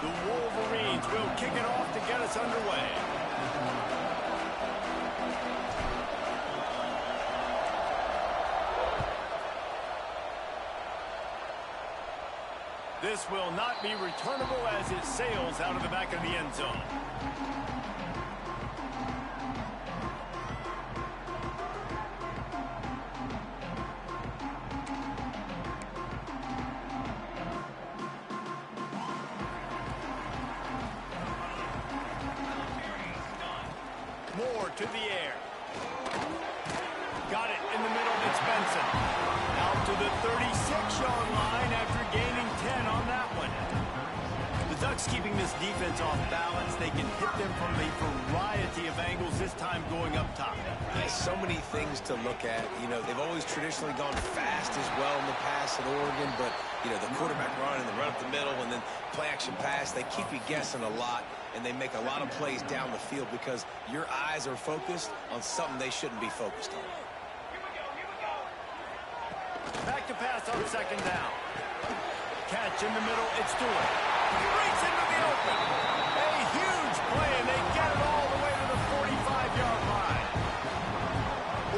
The Wolverines will kick it off to get us underway. This will not be returnable as it sails out of the back of the end zone. Moore to the air. Got it in the middle. It's Benson. Out to the 36-yard line after gaining 10 on that one. The Ducks keeping this defense off balance. They can hit them from a variety of angles, this time going up top. There's so many things to look at. You know, they've always traditionally gone fast as well in the past at Oregon, but, you know, the quarterback run and the run up the middle and then play-action pass, they keep you guessing a lot, and they make a lot of plays down the field because your eyes are focused on something they shouldn't be focused on. Back to pass on second down. Catch in the middle, it's Stewart. Breaks into the open. A huge play, and they get it all the way to the 45-yard line.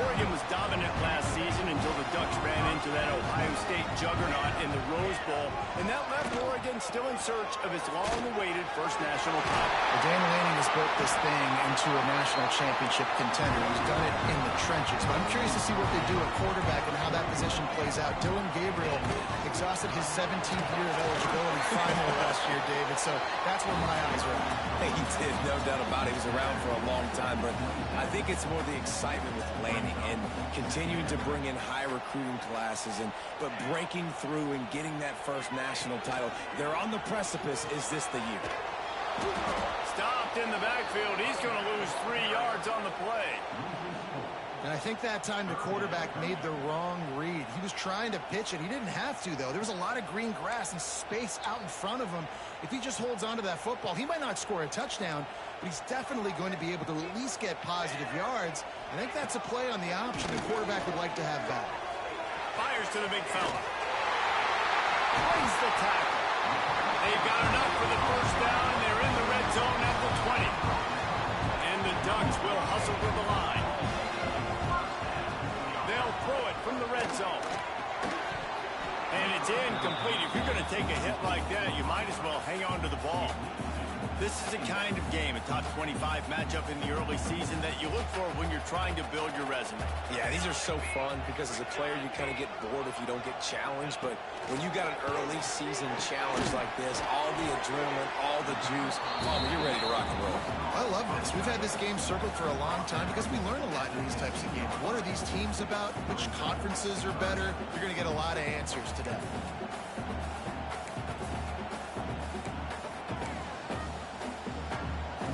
Oregon was dominant last season until the Ducks ran into that Ohio State juggernaut in the Rose Bowl, and that left Oregon still in search of its long-awaited first national title. Well, Dan Lanning has built this thing into a national championship contender. He's done it in the trenches, but I'm curious to see what they do at quarterback and how that position plays out. Dylan Gabriel exhausted his 17th year of eligibility finally last year, David, so that's where my eyes are at. He did, no doubt about it. He was around for a long time, but I think it's more the excitement with Lanning and continuing to bring in high recruiting classes, but breaking through and getting that first national title. They're on the precipice. Is this the year? Stopped in the backfield. He's going to lose 3 yards on the play. And I think that time the quarterback made the wrong read. He was trying to pitch it. He didn't have to, though. There was a lot of green grass and space out in front of him. If he just holds on to that football, he might not score a touchdown, but he's definitely going to be able to at least get positive yards. I think that's a play on the option the quarterback would like to have back. Fires to the big fella. Plays the tackle. They've got enough for the first down, and they're in the red zone at the 20. And the Ducks will hustle to the line. They'll throw it from the red zone. And it's incomplete. If you're going to take a hit like that, you might as well hang on to the ball. This is a kind of game, a top 25 matchup in the early season that you look for when you're trying to build your resume. Yeah, these are so fun because as a player, you kind of get bored if you don't get challenged. But when you got an early season challenge like this, all the adrenaline, all the juice, you're ready to rock and roll. I love this. We've had this game circled for a long time because we learn a lot in these types of games. What are these teams about? Which conferences are better? You're going to get a lot of answers today.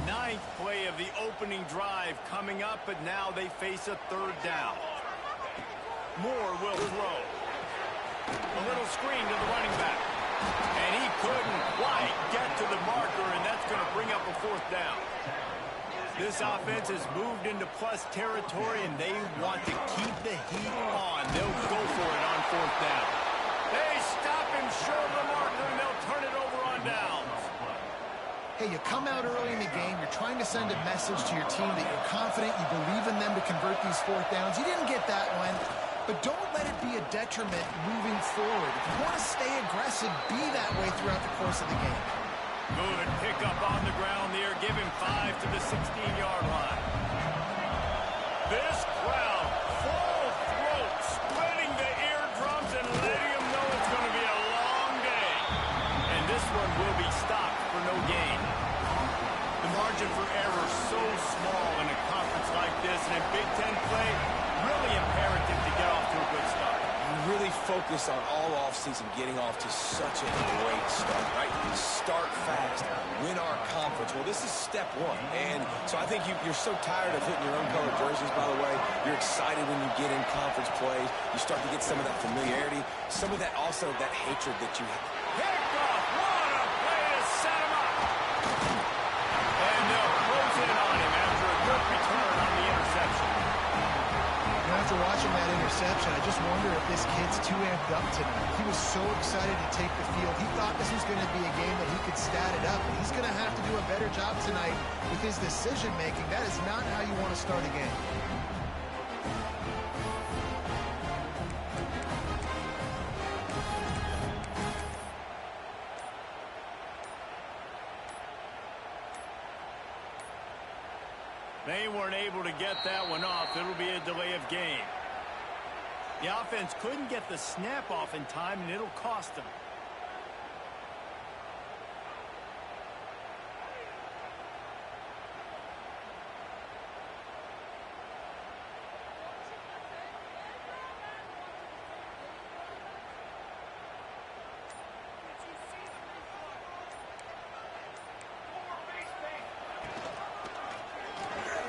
Ninth play of the opening drive coming up, but now they face a third down. Moore will throw. A little screen to the running back. And he couldn't quite get to the marker, and that's going to bring up a fourth down. This offense has moved into plus territory, and they want to keep the heat on. They'll go for it on fourth down. They stop him short of the marker, and they'll turn it over on downs. Hey, you come out early in the game, you're trying to send a message to your team that you're confident, you believe in them to convert these fourth downs. You didn't get that one, but don't let it be a detriment moving forward. If you want to stay aggressive, be that way throughout the course of the game. Good pickup on the ground there. Give him 5 to the 16-yard line. This crowd, full throat, splitting the eardrums and letting them know it's going to be a long day. And this one will be stopped for no gain. The margin for error so small in a conference like this, and in Big Ten play, really imperative to get off to a good start. You really focus on all offseason getting off to such a great start, right? Start fast, win our conference. Well, this is step one. And so I think you're so tired of hitting your own colored jerseys, by the way. You're excited when you get in conference plays. You start to get some of that familiarity, some of that also that hatred that you have. Picked off. What a play to set him up. And they'll close in on him after a good return on the interception. After After watching that interception, I just wonder if this kid's too amped up tonight. He was so excited to take the field. He thought this was going to be a game that he could stat it up. He's going to have to do a better job tonight with his decision-making. That is not how you want to start a game. They weren't able to get that one off. It'll be a delay of game. The offense couldn't get the snap off in time, and it'll cost them.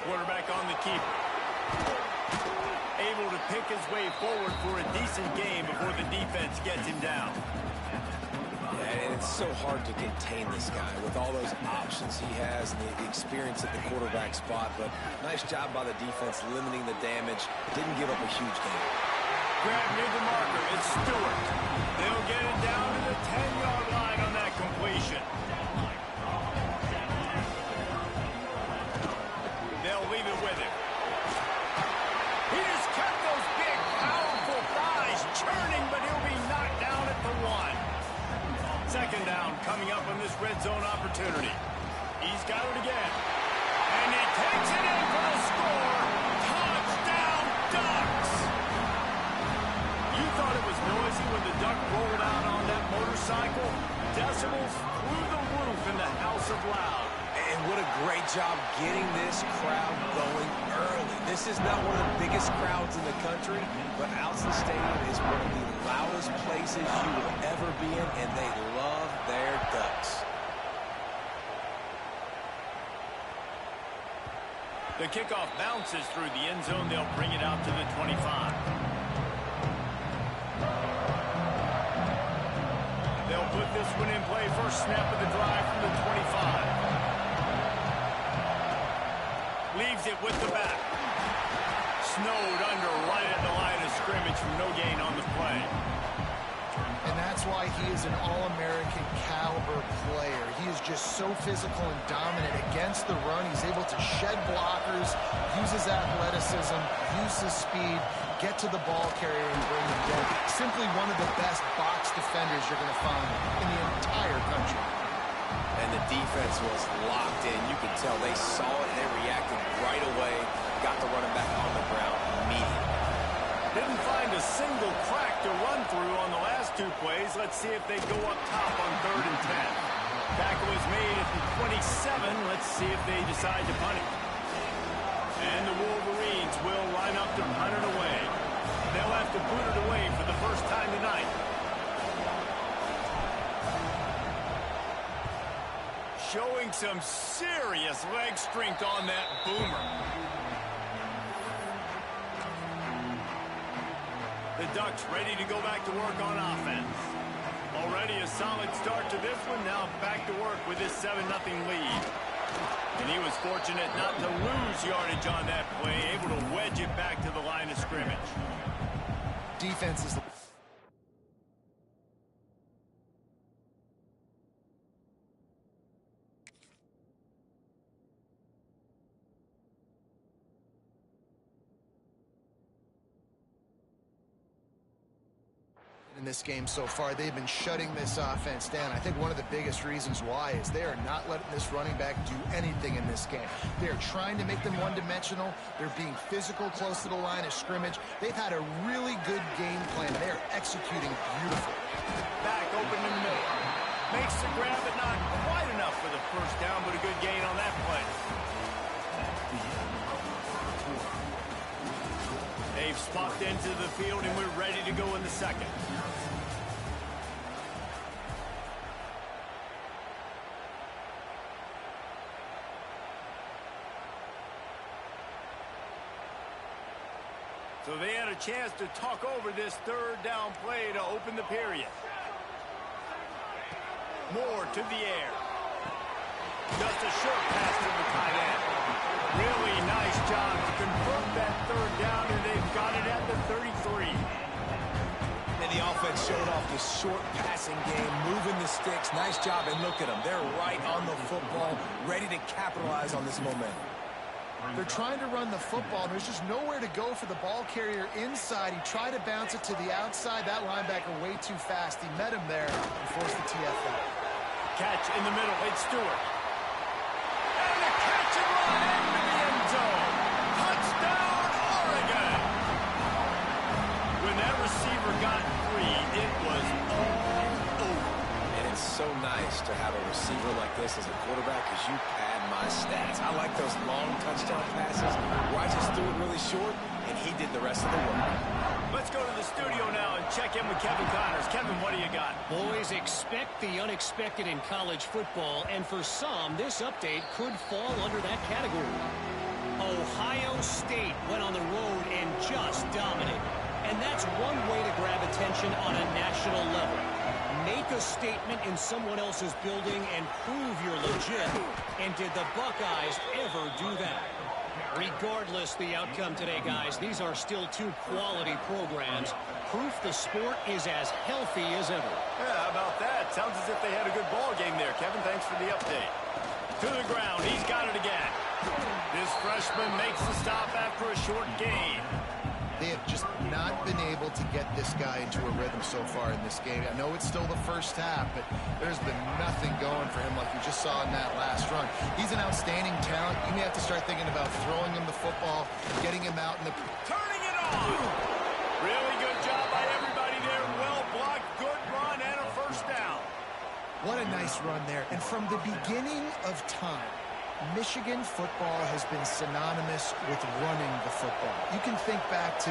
Quarterback on the keeper. Able to pick his way forward for a decent game before the defense gets him down. Yeah, and it's so hard to contain this guy with all those options he has and the experience at the quarterback spot. But nice job by the defense limiting the damage. Didn't give up a huge game. Grab near the marker. It's Stewart. They'll get it down to the 10-yard line on that completion. They'll leave it with him. He just kept those big, powerful thighs churning, but he'll be knocked down at the 1. Second down coming up on this red zone opportunity. He's got it again. And he takes it in for the score. Touchdown, Ducks! You thought it was noisy when the Duck rolled out on that motorcycle? Decibels through the roof in the House of Loud. And what a great job getting this crowd going early. This is not one of the biggest crowds in the country, but Alson Stadium is one of the loudest places you will ever be in, and they love their Ducks. The kickoff bounces through the end zone. They'll bring it out to the 25. They'll put this one in play. First snap of the drive from the 25. Leaves it with the back. Snowed under right at the line of scrimmage from no gain on the play. And that's why he is an All-American caliber player. He is just so physical and dominant against the run. He's able to shed blockers, use his athleticism, use his speed, get to the ball carrier and bring him down. Simply one of the best box defenders you're going to find in the entire country. And the defense was locked in. You could tell they saw it, they reacted right away, got the running back on the ground immediately. Didn't find a single crack to run through on the last 2 plays. Let's see if they go up top on 3rd and 10. Tackle is made at the 27. Let's see if they decide to punt it. And the Wolverines will line up to punt it away. They'll have to boot it away for the first time tonight. Showing some serious leg strength on that boomer. The Ducks ready to go back to work on offense. Already a solid start to this one. Now back to work with this 7-0 lead. And he was fortunate not to lose yardage on that play, able to wedge it back to the line of scrimmage. Defense is... in this game so far. They've been shutting this offense down. I think one of the biggest reasons why is they are not letting this running back do anything in this game. They're trying to make them one-dimensional. They're being physical close to the line of scrimmage. They've had a really good game plan. They're executing beautifully. Back open in the middle. Makes the grab, but not quite enough for the first down, but a good gain on that play. They've swapped into the field, and we're ready to go in the second. So they had a chance to talk over this 3rd down play to open the period. Moore to the air. Just a short pass to the tight end. Really not nice job to convert that third down, and they've got it at the 33. And the offense showed off the short passing game, moving the sticks. Nice job, and look at them. They're right on the football, ready to capitalize on this momentum. They're trying to run the football, and there's just nowhere to go for the ball carrier inside. He tried to bounce it to the outside. That linebacker way too fast. He met him there and forced the TFL. Catch in the middle. It's Stewart. And a catch and run into the end zone. Touchdown, Oregon. When that receiver got free, it was all over. And it's so nice to have a receiver like this as a quarterback because you pad my stats. I like those long touchdown passes where I just threw it really short, and he did the rest of the work. Let's go to the studio now and check in with Kevin Connors. Kevin, what do you got? Boys, expect the unexpected in college football, and for some, this update could fall under that category. Ohio State went on the road and just dominated. And that's one way to grab attention on a national level. Make a statement in someone else's building and prove you're legit. And did the Buckeyes ever do that? Regardless the outcome today, guys, these are still two quality programs. Proof the sport is as healthy as ever. Yeah, how about that? Sounds as if they had a good ball game there. Kevin, thanks for the update. To the ground. He's got it again. This freshman makes the stop after a short gain. They have just not been able to get this guy into a rhythm so far in this game. I know it's still the first half, but there's been nothing going for him like you just saw in that last run. He's an outstanding talent. You may have to start thinking about throwing him the football, getting him out in the... Turning it on! Really good job by everybody there. Well blocked, good run, and a first down. What a nice run there. And from the beginning of time, Michigan football has been synonymous with running the football. You can think back to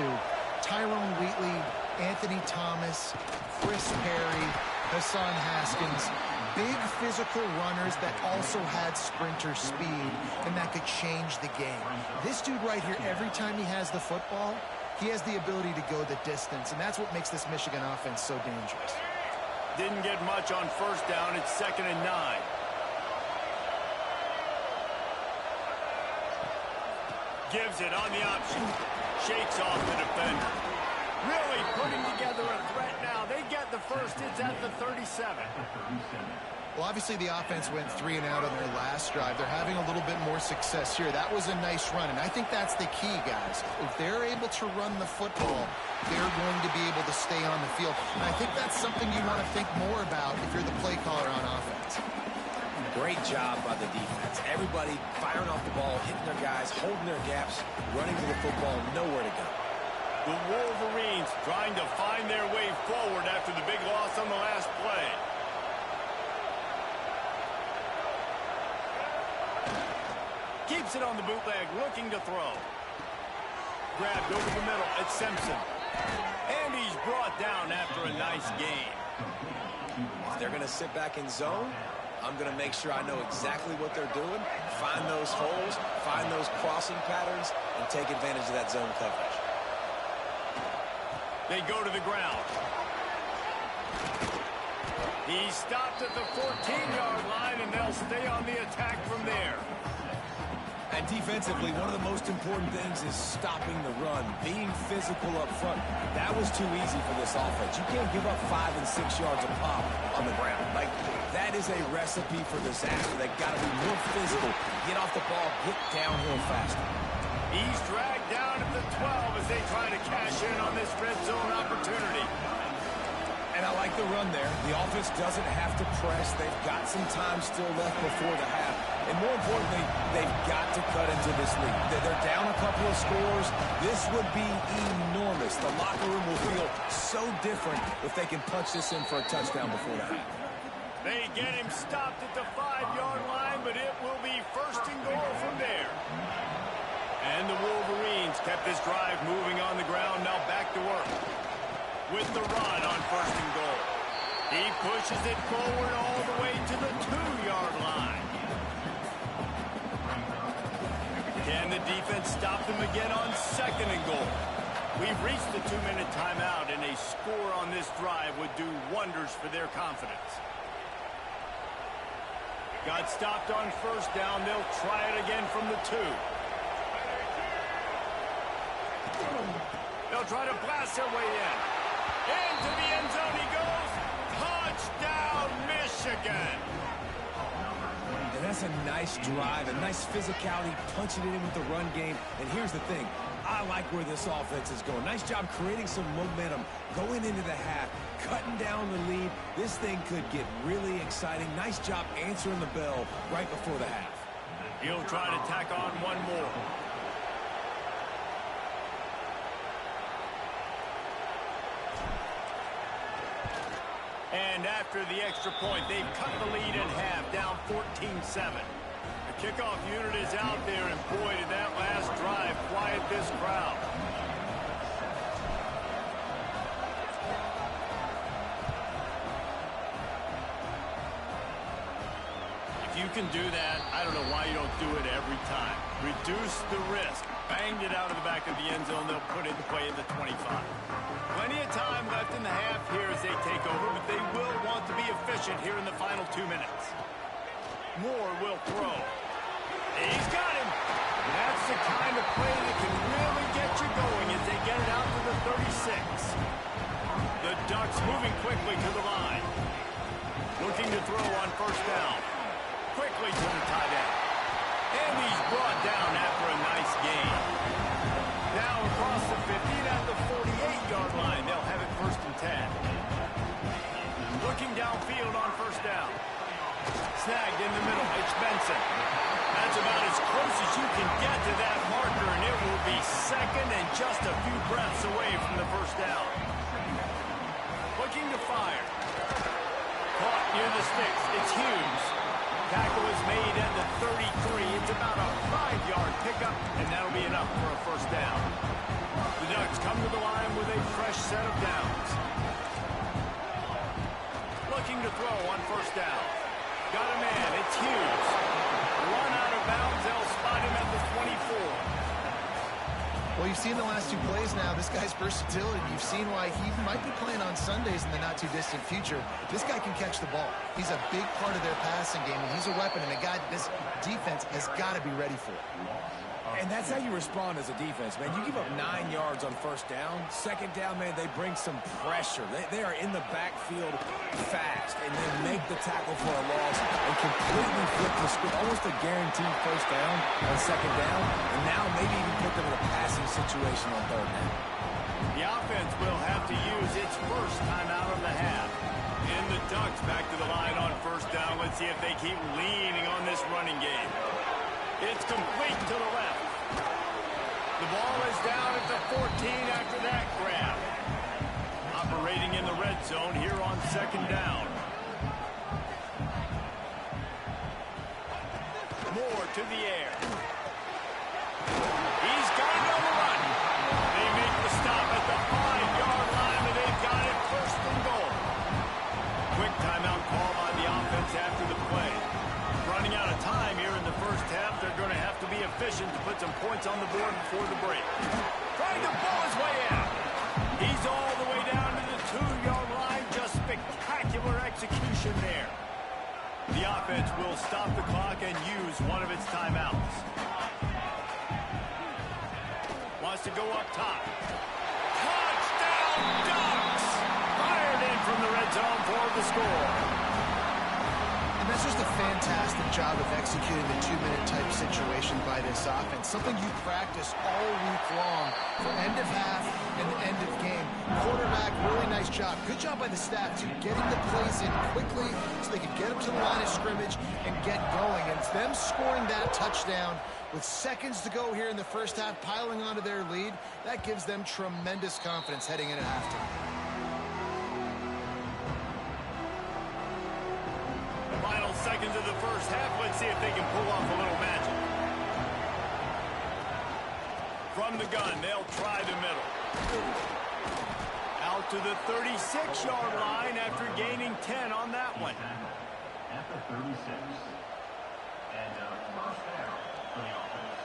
Tyrone Wheatley, Anthony Thomas, Chris Perry, Hassan Haskins, big physical runners that also had sprinter speed and that could change the game. This dude right here, every time he has the football, he has the ability to go the distance, and that's what makes this Michigan offense so dangerous. Didn't get much on first down. It's 2nd and 9. Gives it on the option. Shakes off the defender. Really putting together a threat now. They get the first. It's at the 37. Well, obviously the offense went 3 and out on their last drive. They're having a little bit more success here. That was a nice run, and I think that's the key, guys. If they're able to run the football, they're going to be able to stay on the field. And I think that's something you want to think more about if you're the play caller on offense. Great job by the defense. Everybody firing off the ball, hitting their guys, holding their gaps, running to the football, nowhere to go. The Wolverines trying to find their way forward after the big loss on the last play. Keeps it on the bootleg, looking to throw. Grabbed over the middle. It's Simpson. And he's brought down after a nice game. If they're going to sit back in zone, I'm going to make sure I know exactly what they're doing, find those holes, find those crossing patterns, and take advantage of that zone coverage. They go to the ground. He stopped at the 14-yard line, and they'll stay on the attack from there. And defensively, one of the most important things is stopping the run, being physical up front. That was too easy for this offense. You can't give up 5 and 6 yards a pop on the ground. Like, that is a recipe for disaster. They've got to be more physical, get off the ball, get downhill faster. He's dragged down at the 12 as they try to cash in on this red zone opportunity. And I like the run there. The offense doesn't have to press. They've got some time still left before the half. And more importantly, they've got to cut into this lead. They're down a couple of scores. This would be enormous. The locker room will feel so different if they can punch this in for a touchdown before the half. They get him stopped at the 5-yard line, but it will be 1st and goal from there. And the Wolverines kept this drive moving on the ground. Now back to work with the run on 1st and goal. He pushes it forward all the way to the 2-yard line. Can the defense stop them again on 2nd and goal? We've reached the 2-minute timeout, and a score on this drive would do wonders for their confidence. Got stopped on 1st down. They'll try it again from the 2. They'll try to blast their way in. Into the end zone he goes. Touchdown, Michigan. And that's a nice drive, a nice physicality, punching it in with the run game. And here's the thing. I like where this offense is going. Nice job creating some momentum, going into the half, cutting down the lead. This thing could get really exciting. Nice job answering the bell right before the half. He'll try to tack on one more. And after the extra point, they've cut the lead in half, down 14-7. The kickoff unit is out there, and boy, did that last drive quiet this crowd. If you can do that, I don't know why you don't do it every time. Reduce the risk. Banged it out of the back of the end zone. They'll put it in play at the 25. Plenty of time left in the half here as they take over, but they will want to be efficient here in the final 2 minutes. Moore will throw. He's got him. That's the kind of play that can really get you going as they get it out to the 36. The Ducks moving quickly to the line. Looking to throw on first down. Quickly to the tight end. And he's brought down after a nice gain. Now across the 50 at the 48-yard line. They'll have it first and 10. Looking downfield on first down. Snagged in the middle. It's Benson. That's about as close as you can get to that marker, and it will be second and just a few breaths away from the first down. Looking to fire. Caught near the sticks. It's Hughes. Tackle is made at the 33. It's about a 5-yard pickup, and that'll be enough for a first down. The Ducks come to the line with a fresh set of downs. Looking to throw on first down. Got a man. It's Hughes. Run out of bounds. They'll spot him at the 24. Well, you've seen the last 2 plays now. This guy's versatility. You've seen why he might be playing on Sundays in the not-too-distant future. This guy can catch the ball. He's a big part of their passing game, and he's a weapon, and a guy that this defense has got to be ready for. And that's how you respond as a defense, man. You give up 9 yards on first down. Second down, man, they bring some pressure. They are in the backfield fast, and they make the tackle for a loss and completely flip the script. Almost a guaranteed first down on second down, and now maybe even put them in a passing situation on third down. The offense will have to use its first timeout of the half. And the Ducks back to the line on first down. Let's see if they keep leaning on this running game. It's complete to the left. The ball is down at the 14 after that grab. Operating in the red zone here on second down. Moore to the air. He's got it on the run. They make the stop at the 5-yard line, and they've got it first and goal. Quick timeout call by the offense after the play. Running out of time here in the first half. They're going to have to be efficient to put some points on the board before the break. Trying to pull his way out. He's all the way down to the 2-yard line. Just spectacular execution there. The offense will stop the clock and use one of its timeouts. Wants to go up top. Touchdown, Ducks! Fired in from the red zone for the score. And that's just a fantastic job of executing the 2-minute type situation by this offense. Something you practice all week long for end of half and end of game. Quarterback, really nice job. Good job by the staff, too, getting the plays in quickly so they could get them to the line of scrimmage and get going. And it's them scoring that touchdown with seconds to go here in the first half, piling onto their lead. That gives them tremendous confidence heading into halftime. Final seconds of the first half. Let's see if they can pull off a little magic. From the gun, they'll try the middle. Out to the 36-yard line after gaining 10 on that one. At the 36. And first down for the offense.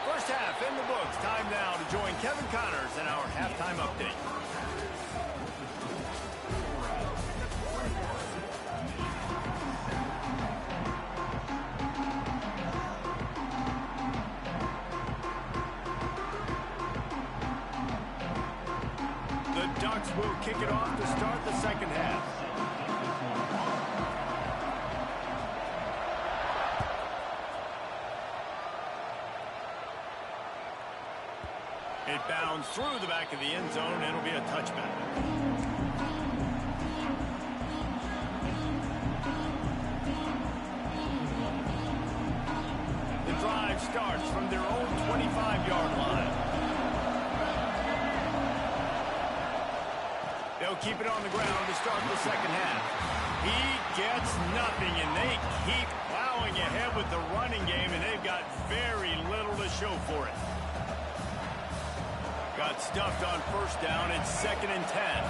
First half in the books. Time now to join Kevin Connors in our halftime update. The Ducks will kick it off to start the second half. It bounds through the back of the end zone, and it'll be a touchback. The drive starts from their own 25-yard line. They'll keep it on the ground to start the second half. He gets nothing, and they keep plowing ahead with the running game, and they've got very little to show for it. Got stuffed on first down. It's 2nd and 10.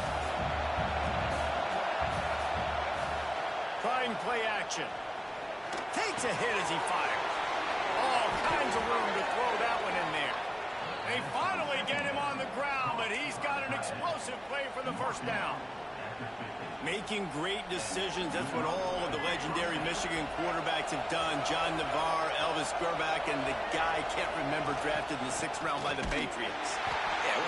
Trying play action. Takes a hit as he fires. All kinds of room to throw that one in there. They finally get him on the ground, but he's got an explosive play for the first down. Making great decisions. That's what all of the legendary Michigan quarterbacks have done. John Navarre, Elvis Grbac, and the guy, can't remember, drafted in the 6th round by the Patriots. Yeah,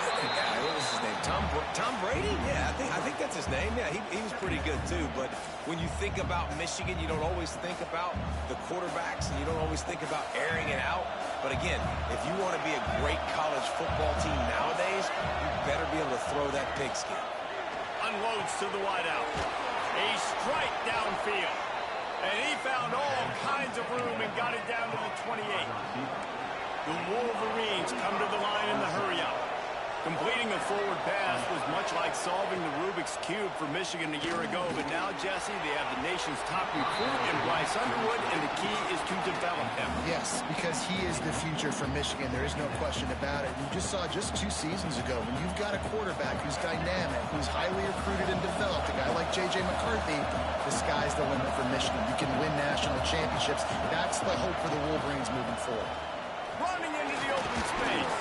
what was his name? Tom Brady? Yeah, I think that's his name. Yeah, he was pretty good too. But when you think about Michigan, you don't always think about the quarterbacks, and you don't always think about airing it out. But again, if you want to be a great college football team nowadays, you better be able to throw that pigskin. Unloads to the wideout. A strike downfield. And he found all kinds of room and got it down to the 28. The Wolverines come to the line in the hurry-up. Completing a forward pass was much like solving the Rubik's Cube for Michigan a year ago. But now, Jesse, they have the nation's top recruit in Bryce Underwood, and the key is to develop him. Yes, because he is the future for Michigan. There is no question about it. You just saw just 2 seasons ago when you've got a quarterback who's dynamic, who's highly recruited and developed, a guy like J.J. McCarthy, the sky's the limit for Michigan. You can win national championships. That's the hope for the Wolverines moving forward. Running into the open space.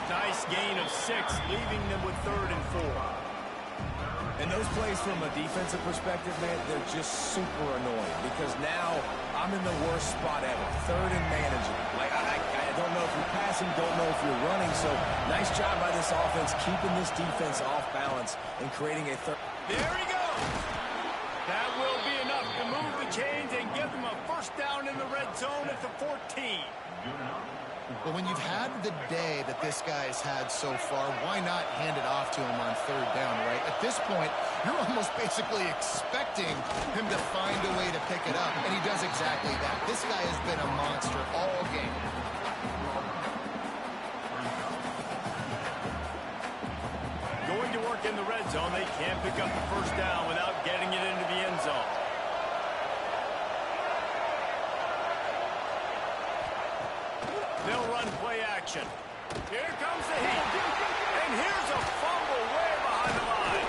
Nice gain of 6, leaving them with 3rd and 4. And those plays from a defensive perspective, man, they're just super annoying because now I'm in the worst spot ever. 3rd and manageable. Like, I don't know if you're passing, don't know if you're running. So nice job by this offense, keeping this defense off balance and creating a 3rd. There he goes. That will be enough to move the chains and give them a first down in the red zone at the 14. But when you've had the day that this guy's had so far, why not hand it off to him on 3rd down, right? At this point, you're almost basically expecting him to find a way to pick it up, and he does exactly that. This guy has been a monster all game. Going to work in the red zone, they can't pick up the first down without getting it into the end zone. They'll run play action. Here comes the heat. And here's a fumble way behind the line.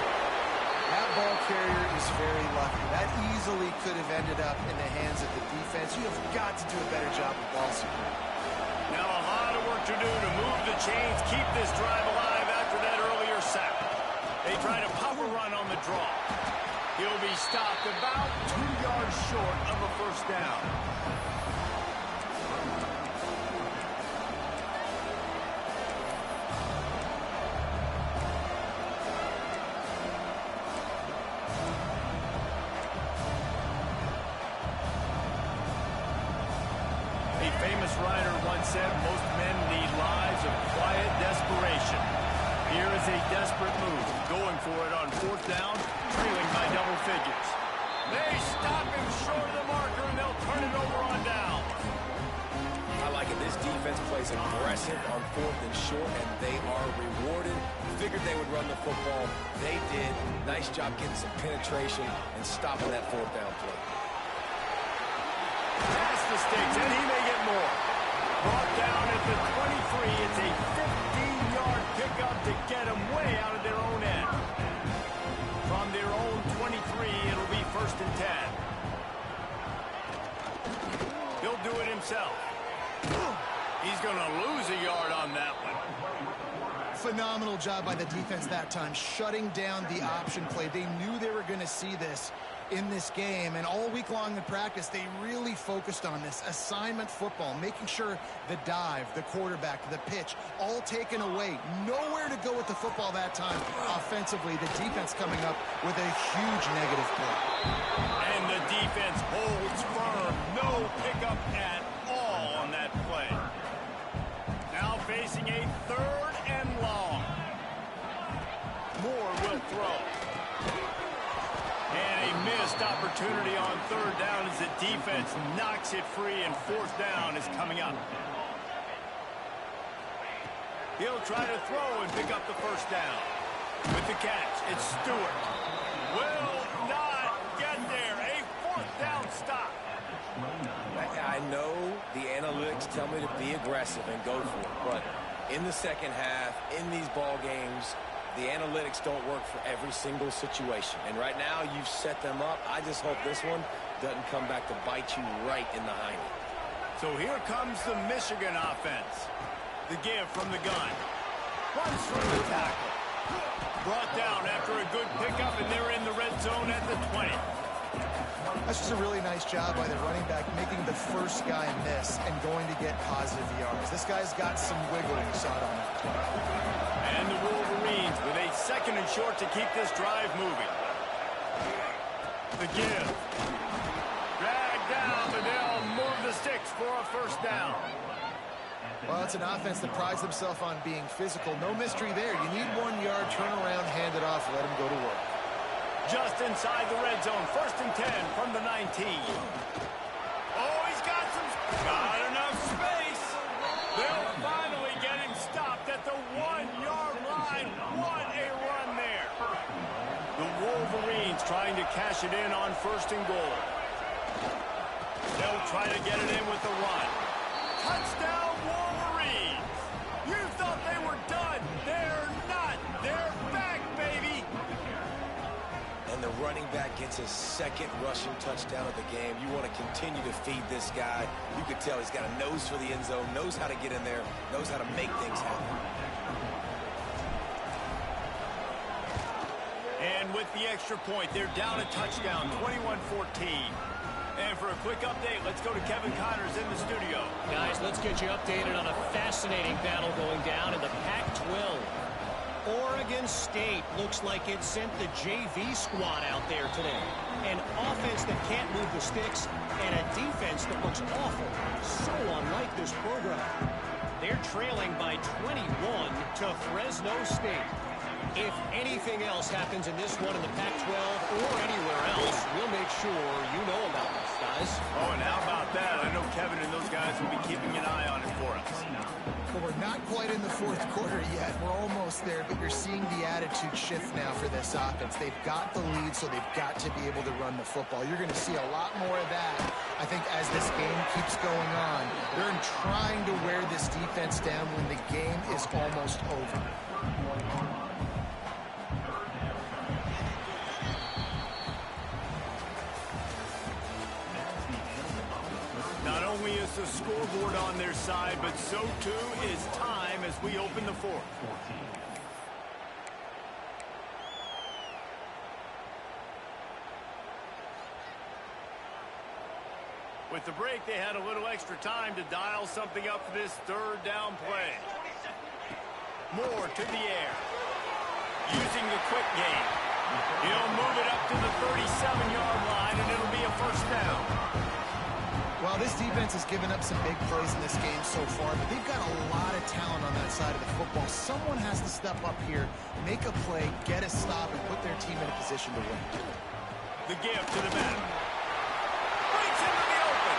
That ball carrier is very lucky. That easily could have ended up in the hands of the defense. You have got to do a better job of ball security. Now a lot of work to do to move the chains, keep this drive alive after that earlier sack. They try to pop a run on the draw. He'll be stopped about 2 yards short of a first down. Famous writer once said most men lead lives of quiet desperation. Here is a desperate move, going for it on 4th down, trailing by double figures. They stop him short of the marker, and they'll turn it over on down. I like it. This defense plays aggressive on 4th and short, and they are rewarded. Figured they would run the football. They did. Nice job getting some penetration and stopping that 4th down play. Pass the sticks, and he may get more. Brought down at the 23. It's a 15-yard pickup to get them way out of their own end. From their own 23, it'll be 1st and 10. He'll do it himself. He's going to lose a yard on that one. Phenomenal job by the defense that time, shutting down the option play. They knew they were going to see this. in this game, and all week long in practice, they really focused on this assignment football, making sure the dive, the quarterback, the pitch, all taken away. Nowhere to go with the football that time. Offensively, the defense coming up with a huge negative play. And the defense holds firm. No pickup at all on that play. Now facing a 3rd and long. Moore will throw. And a missed opportunity on 3rd down as the defense knocks it free, and 4th down is coming up. He'll try to throw and pick up the 1st down. With the catch, it's Stewart. Will not get there. A 4th down stop. I know the analytics tell me to be aggressive and go for it, but in the second half, in these ball games, the analytics don't work for every single situation. And right now, you've set them up. I just hope this one doesn't come back to bite you right in the hiney. So here comes the Michigan offense. The give from the gun. Runs from the tackle. Brought down after a good pickup, and they're in the red zone at the 20. That's just a really nice job by the running back, making the first guy miss and going to get positive yards. This guy's got some wiggle inside on that play. And the Wolverines with a 2nd and short to keep this drive moving. The give. Drag down, but they'll move the sticks for a 1st down. Well, it's an offense that prides themselves on being physical. No mystery there. You need 1 yard, turn around, hand it off, let them go to work. Just inside the red zone, 1st and 10 from the 19. Oh, he's got enough space. They'll finally get him stopped at the 1-yard line. What a run there. The Wolverines trying to cash it in on 1st and goal. They'll try to get it in with the run. Touchdown, Wolverines. You thought they were done. They're not. They're back, baby. And the running back gets his 2nd rushing touchdown of the game. You want to continue to feed this guy. You could tell he's got a nose for the end zone, knows how to get in there, knows how to make things happen. And with the extra point, they're down a touchdown, 21-14. And for a quick update, let's go to Kevin Connors in the studio. Guys, let's get you updated on a fascinating battle going down in the Pac-12. Oregon State looks like it sent the JV squad out there today. An offense that can't move the sticks and a defense that looks awful. So unlike this program. They're trailing by 21 to Fresno State. If anything else happens in this one in the Pac-12 or anywhere else, we'll make sure you know about this, guys. Oh, and how about that? I know Kevin and those guys will be keeping an eye on it for us. Well, we're not quite in the 4th quarter yet. We're almost there, but you're seeing the attitude shift now for this offense. They've got the lead, so they've got to be able to run the football. You're going to see a lot more of that, I think, as this game keeps going on. They're trying to wear this defense down when the game is almost over. Not only is the scoreboard on their side, but so too is time as we open the 4th. With the break, they had a little extra time to dial something up for this 3rd down play. Moore to the air. Using the quick game. He'll move it up to the 37-yard line, and it'll be a 1st down. Well, this defense has given up some big plays in this game so far, but they've got a lot of talent on that side of the football. Someone has to step up here, make a play, get a stop, and put their team in a position to win. The give to the back. Breaks into the open.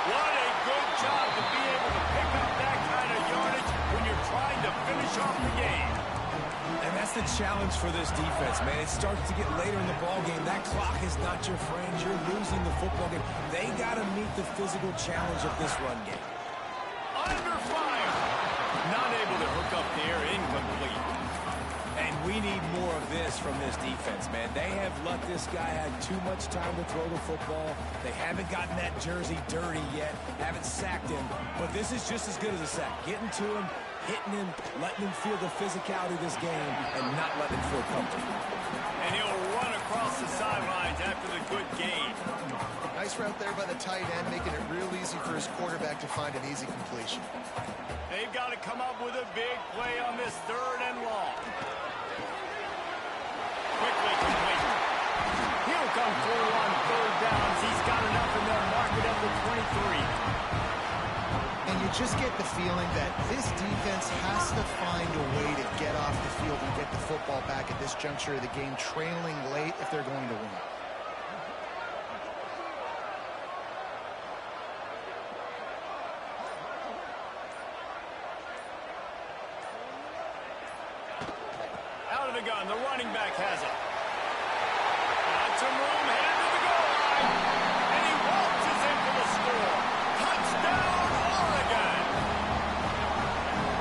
What a good job to be able to pick up that kind of yardage when you're trying to finish off the game. And that's the challenge for this defense, man. It starts to get later in the ball game. That clock is not your friend. You're losing the football game. They got to meet the physical challenge of this run game. Under fire. Not able to hook up there. Incomplete. And we need more of this from this defense, man. They have let this guy have too much time to throw the football. They haven't gotten that jersey dirty yet, haven't sacked him. But this is just as good as a sack. Getting to him, hitting him, letting him feel the physicality of this game, and not letting him feel comfortable. And he'll run across the sidelines after the good gain. Nice route there by the tight end, making it real easy for his quarterback to find an easy completion. They've got to come up with a big play on this 3rd and long. Quickly complete. He'll come through on 3rd downs. He's got enough in there. Mark it up to 23. And you just get the feeling that this defense has to find a way to get off the field and get the football back at this juncture of the game, trailing late if they're going to win. Out of the gun, the running back has it. Got some room, headed to the goal line. And he waltzes in for the score. Touchdown, Oregon!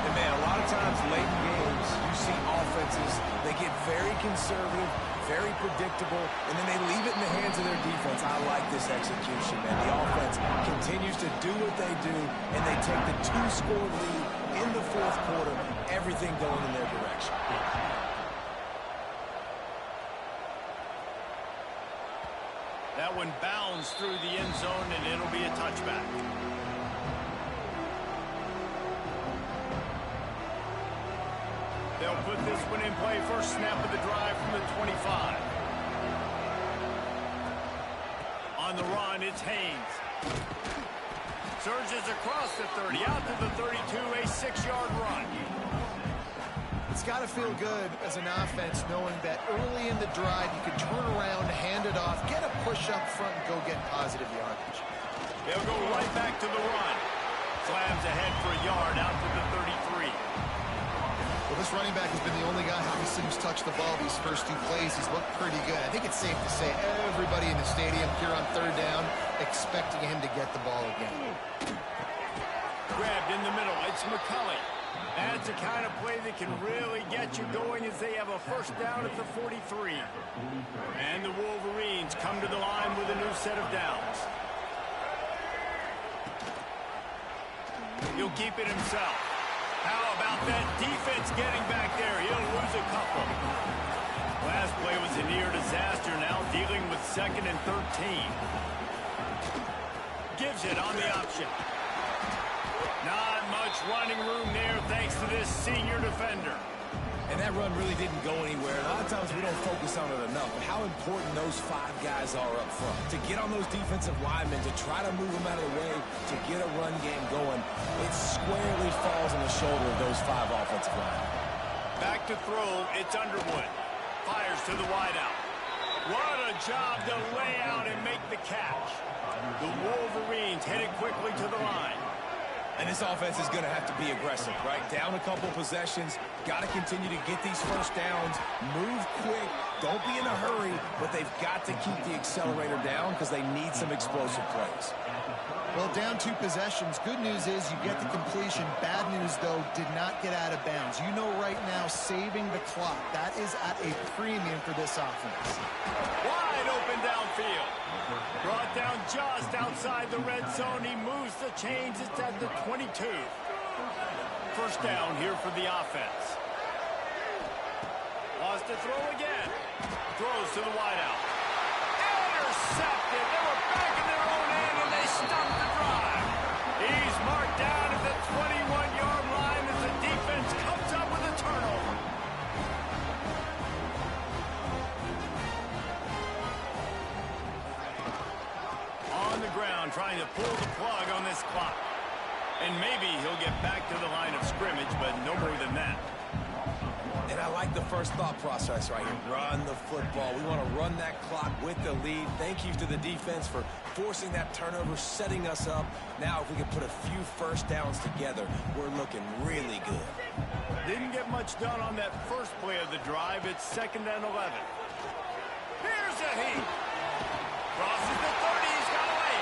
And man, a lot of times late in games, you see offenses, they get very conservative, very predictable, and then they leave it in the hands of their defense. I like this execution, man. The offense continues to do what they do, and they take the 2-score lead in the 4th quarter, everything going in their direction. That one bounds through the end zone, and it'll be a touchback. They'll put this one in play. First snap of the drive from the 25. On the run, it's Haynes. Surges across the 30, out to the 32, a 6-yard run. It's got to feel good as an offense knowing that early in the drive you can turn around, hand it off, get a push up front, and go get positive yardage. They'll go right back to the run. Slams ahead for a yard out to the 33. Well, this running back has been the only guy obviously who's touched the ball these first 2 plays. He's looked pretty good. I think it's safe to say everybody in the stadium here on 3rd down expecting him to get the ball again. Grabbed in the middle. It's McCulley. That's the kind of play that can really get you going as they have a first down at the 43. And the Wolverines come to the line with a new set of downs. He'll keep it himself. How about that defense getting back there? He'll lose a couple. Last play was a near disaster, now dealing with 2nd and 13. Gives it on the option. Not much running room there thanks to this senior defender. And that run really didn't go anywhere. A lot of times we don't focus on it enough, but how important those 5 guys are up front. To get on those defensive linemen, to try to move them out of the way, to get a run game going, it squarely falls on the shoulder of those 5 offensive linemen. Back to throw, it's Underwood. Fires to the wideout. What a job to lay out and make the catch. The Wolverines headed quickly to the line. And this offense is going to have to be aggressive, right? Down a couple possessions, got to continue to get these first downs, move quick, don't be in a hurry, but they've got to keep the accelerator down because they need some explosive plays. Well, down 2 possessions. Good news is you get the completion. Bad news, though, did not get out of bounds. You know right now, saving the clock. That is at a premium for this offense. Wide open downfield. Brought down just outside the red zone. He moves the chains. It's at the 22. First down here for the offense. Wants to throw again. Throws to the wideout. Intercepted. They were back in their own end, and they stopped the drive. He's marked down at the 21-yard line as the defense comes up with a turnover. On the ground, trying to pull the plug on this clock. And maybe he'll get back to the line of scrimmage, but no more than that. And I like the first thought process right here. Run the football. We want to run that clock with the lead. Thank you to the defense for forcing that turnover, setting us up. Now, if we can put a few first downs together, we're looking really good. Didn't get much done on that first play of the drive. It's 2nd and 11. Here's a heat. Crosses the 30. He's got away.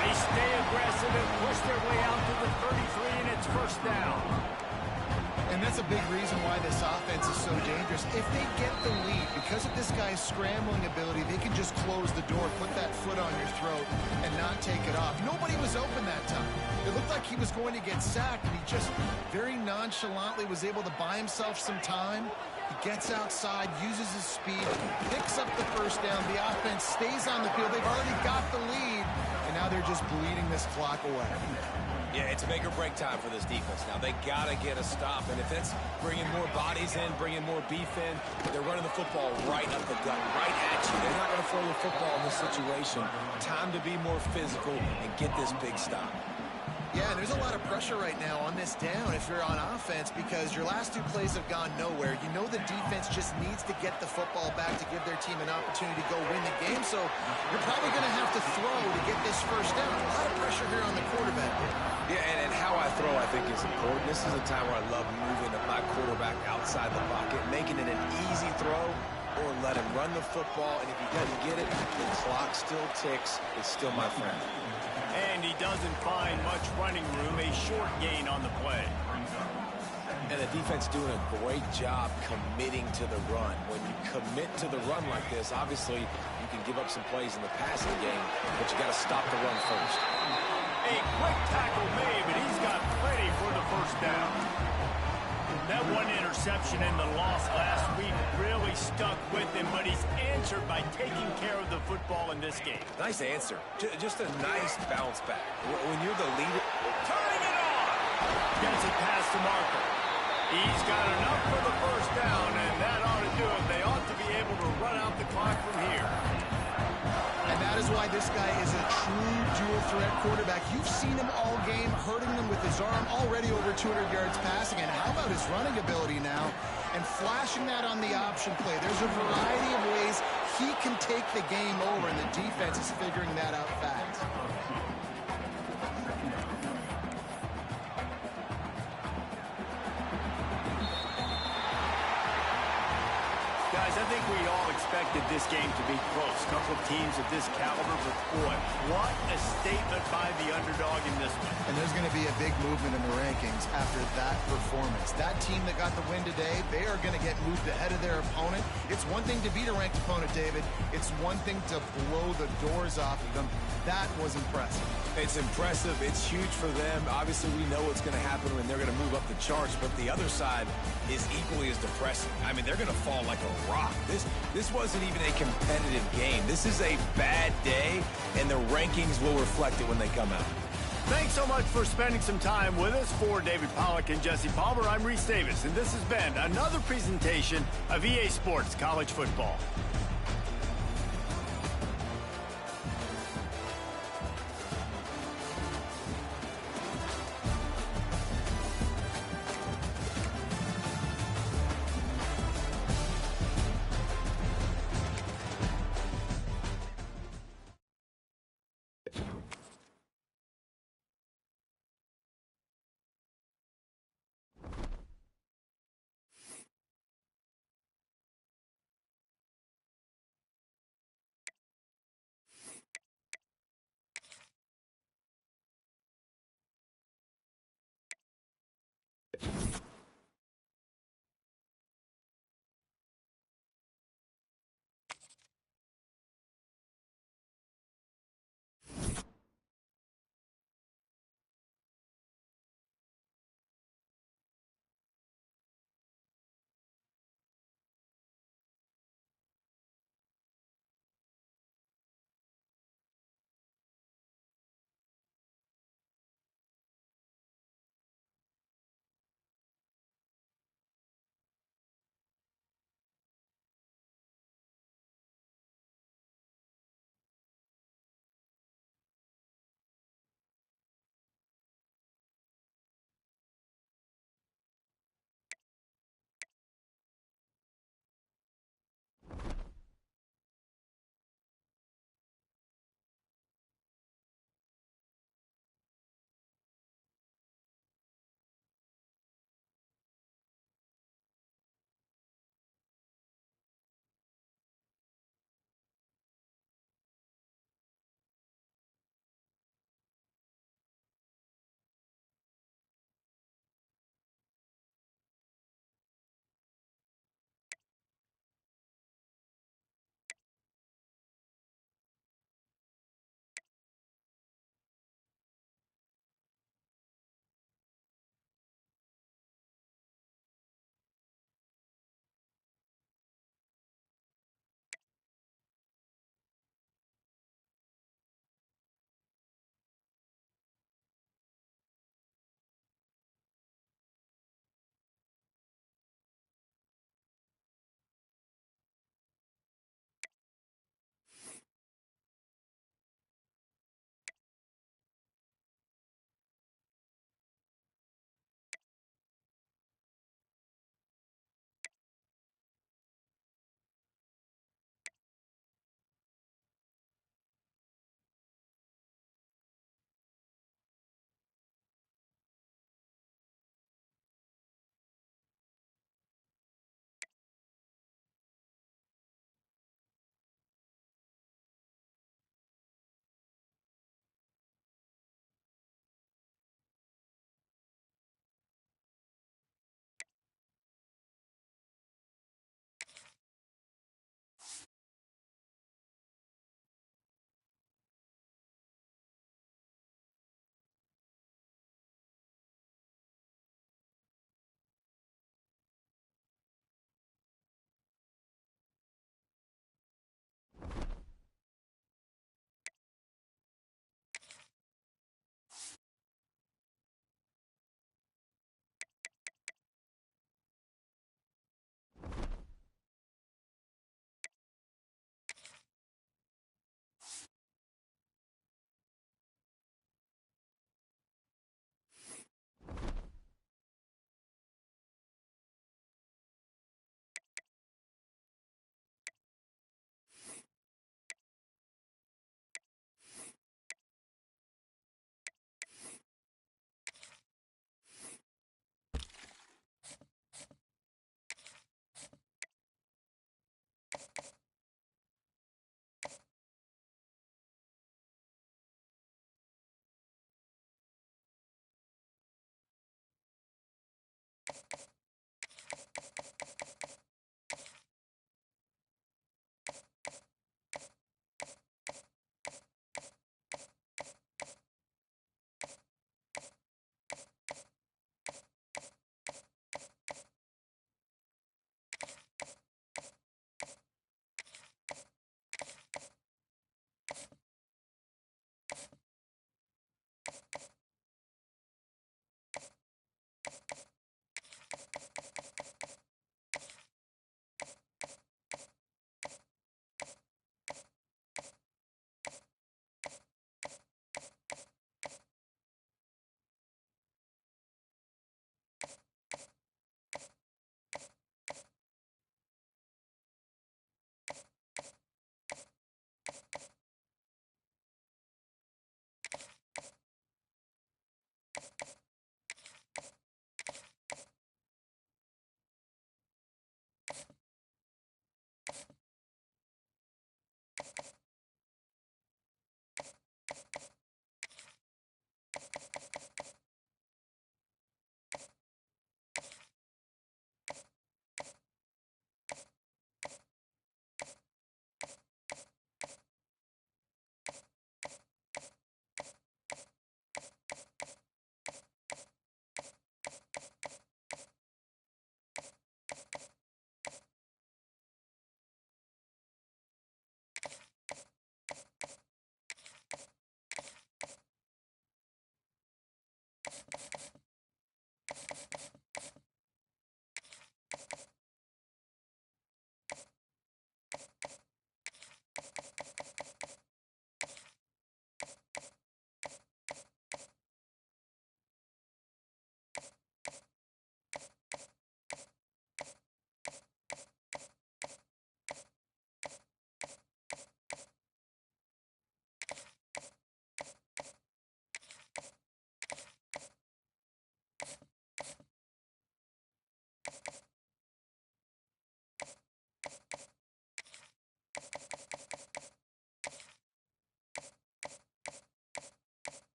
They stay aggressive and push their way out to the 33, and it's first down. And that's a big reason why this offense is so dangerous. If they get the lead, because of this guy's scrambling ability, they can just close the door, put that foot on your throat, and not take it off. Nobody was open that time. It looked like he was going to get sacked, and he just very nonchalantly was able to buy himself some time. He gets outside, uses his speed, picks up the first down. The offense stays on the field. They've already got the lead, and now they're just bleeding this clock away. Yeah, it's a make or break time for this defense now. They got to get a stop, and if it's bringing more bodies in, bringing more beef in, they're running the football right up the gut, right at you. They're not going to throw the football in this situation. Time to be more physical and get this big stop. Yeah, and there's a lot of pressure right now on this down if you're on offense because your last 2 plays have gone nowhere. You know the defense just needs to get the football back to give their team an opportunity to go win the game, so you're probably going to have to throw to get this first down. A lot of pressure here on the quarterback. Yeah, and how I throw, I think, is important. This is a time where I love moving my quarterback outside the pocket, making it an easy throw, or let him run the football, and if he doesn't get it, the clock still ticks. It's still my friend. And he doesn't find much running room, a short gain on the play. And the defense doing a great job committing to the run. When you commit to the run like this, obviously you can give up some plays in the passing game, but you got to stop the run first. A quick tackle made, but he's got plenty for the first down. That one interception in the loss last week really stuck with him, but he's answered by taking care of the football in this game. Nice answer. Just a nice bounce back. When you're the leader. Turning it on! Gets it past to Marker. He's got enough for the first down, and that ought to do it. They ought to be able to run out the clock from here. And that is why this guy is a true dual-threat quarterback. You've seen him all game, hurting them with his arm, already over 200 yards passing. And how about his running ability now? And flashing that on the option play. There's a variety of ways he can take the game over, and the defense is figuring that out fast. Guys, I think we all expected this game to be close. A couple of teams of this caliber, but boy, what a statement by the underdog in this one. And there's going to be a big movement in the rankings after that performance. That team that got the win today, they are going to get moved ahead of their opponent. It's one thing to beat a ranked opponent, David. It's one thing to blow the doors off of them. That was impressive. It's impressive. It's huge for them. Obviously, we know what's going to happen when they're going to move up the charts, but the other side is equally as depressing. I mean, they're going to fall like a rock. This wasn't even a competitive game. This is a bad day, and the rankings will reflect it when they come out. Thanks so much for spending some time with us. For David Pollack and Jesse Palmer, I'm Reese Davis, and this has been another presentation of EA Sports College Football.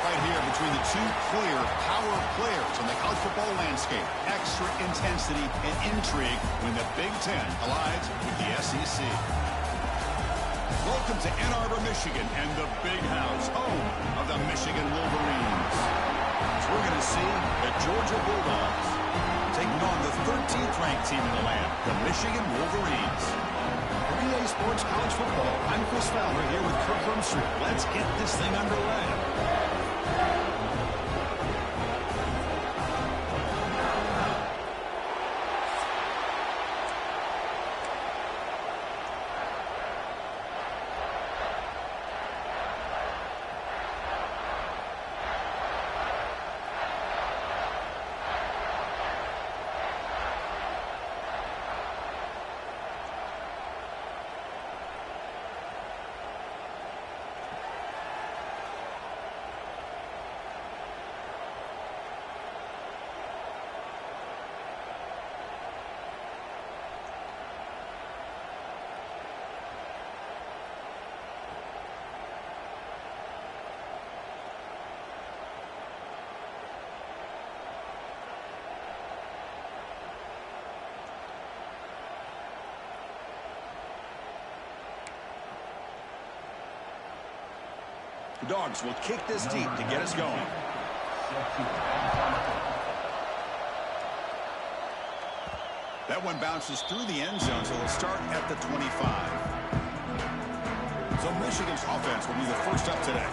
right here between the two clear power players on the college football landscape. Extra intensity and intrigue when the Big Ten collides with the SEC. Welcome to Ann Arbor, Michigan, and the Big House, home of the Michigan Wolverines. As we're going to see the Georgia Bulldogs taking on the 13th ranked team in the land, the Michigan Wolverines. For EA Sports College Football, I'm Chris Fowler here with Kirk Rumstreet. Let's get this thing underway. The Dogs will kick this deep to get us going. That one bounces through the end zone, so they'll start at the 25. So Michigan's offense will be the first up today.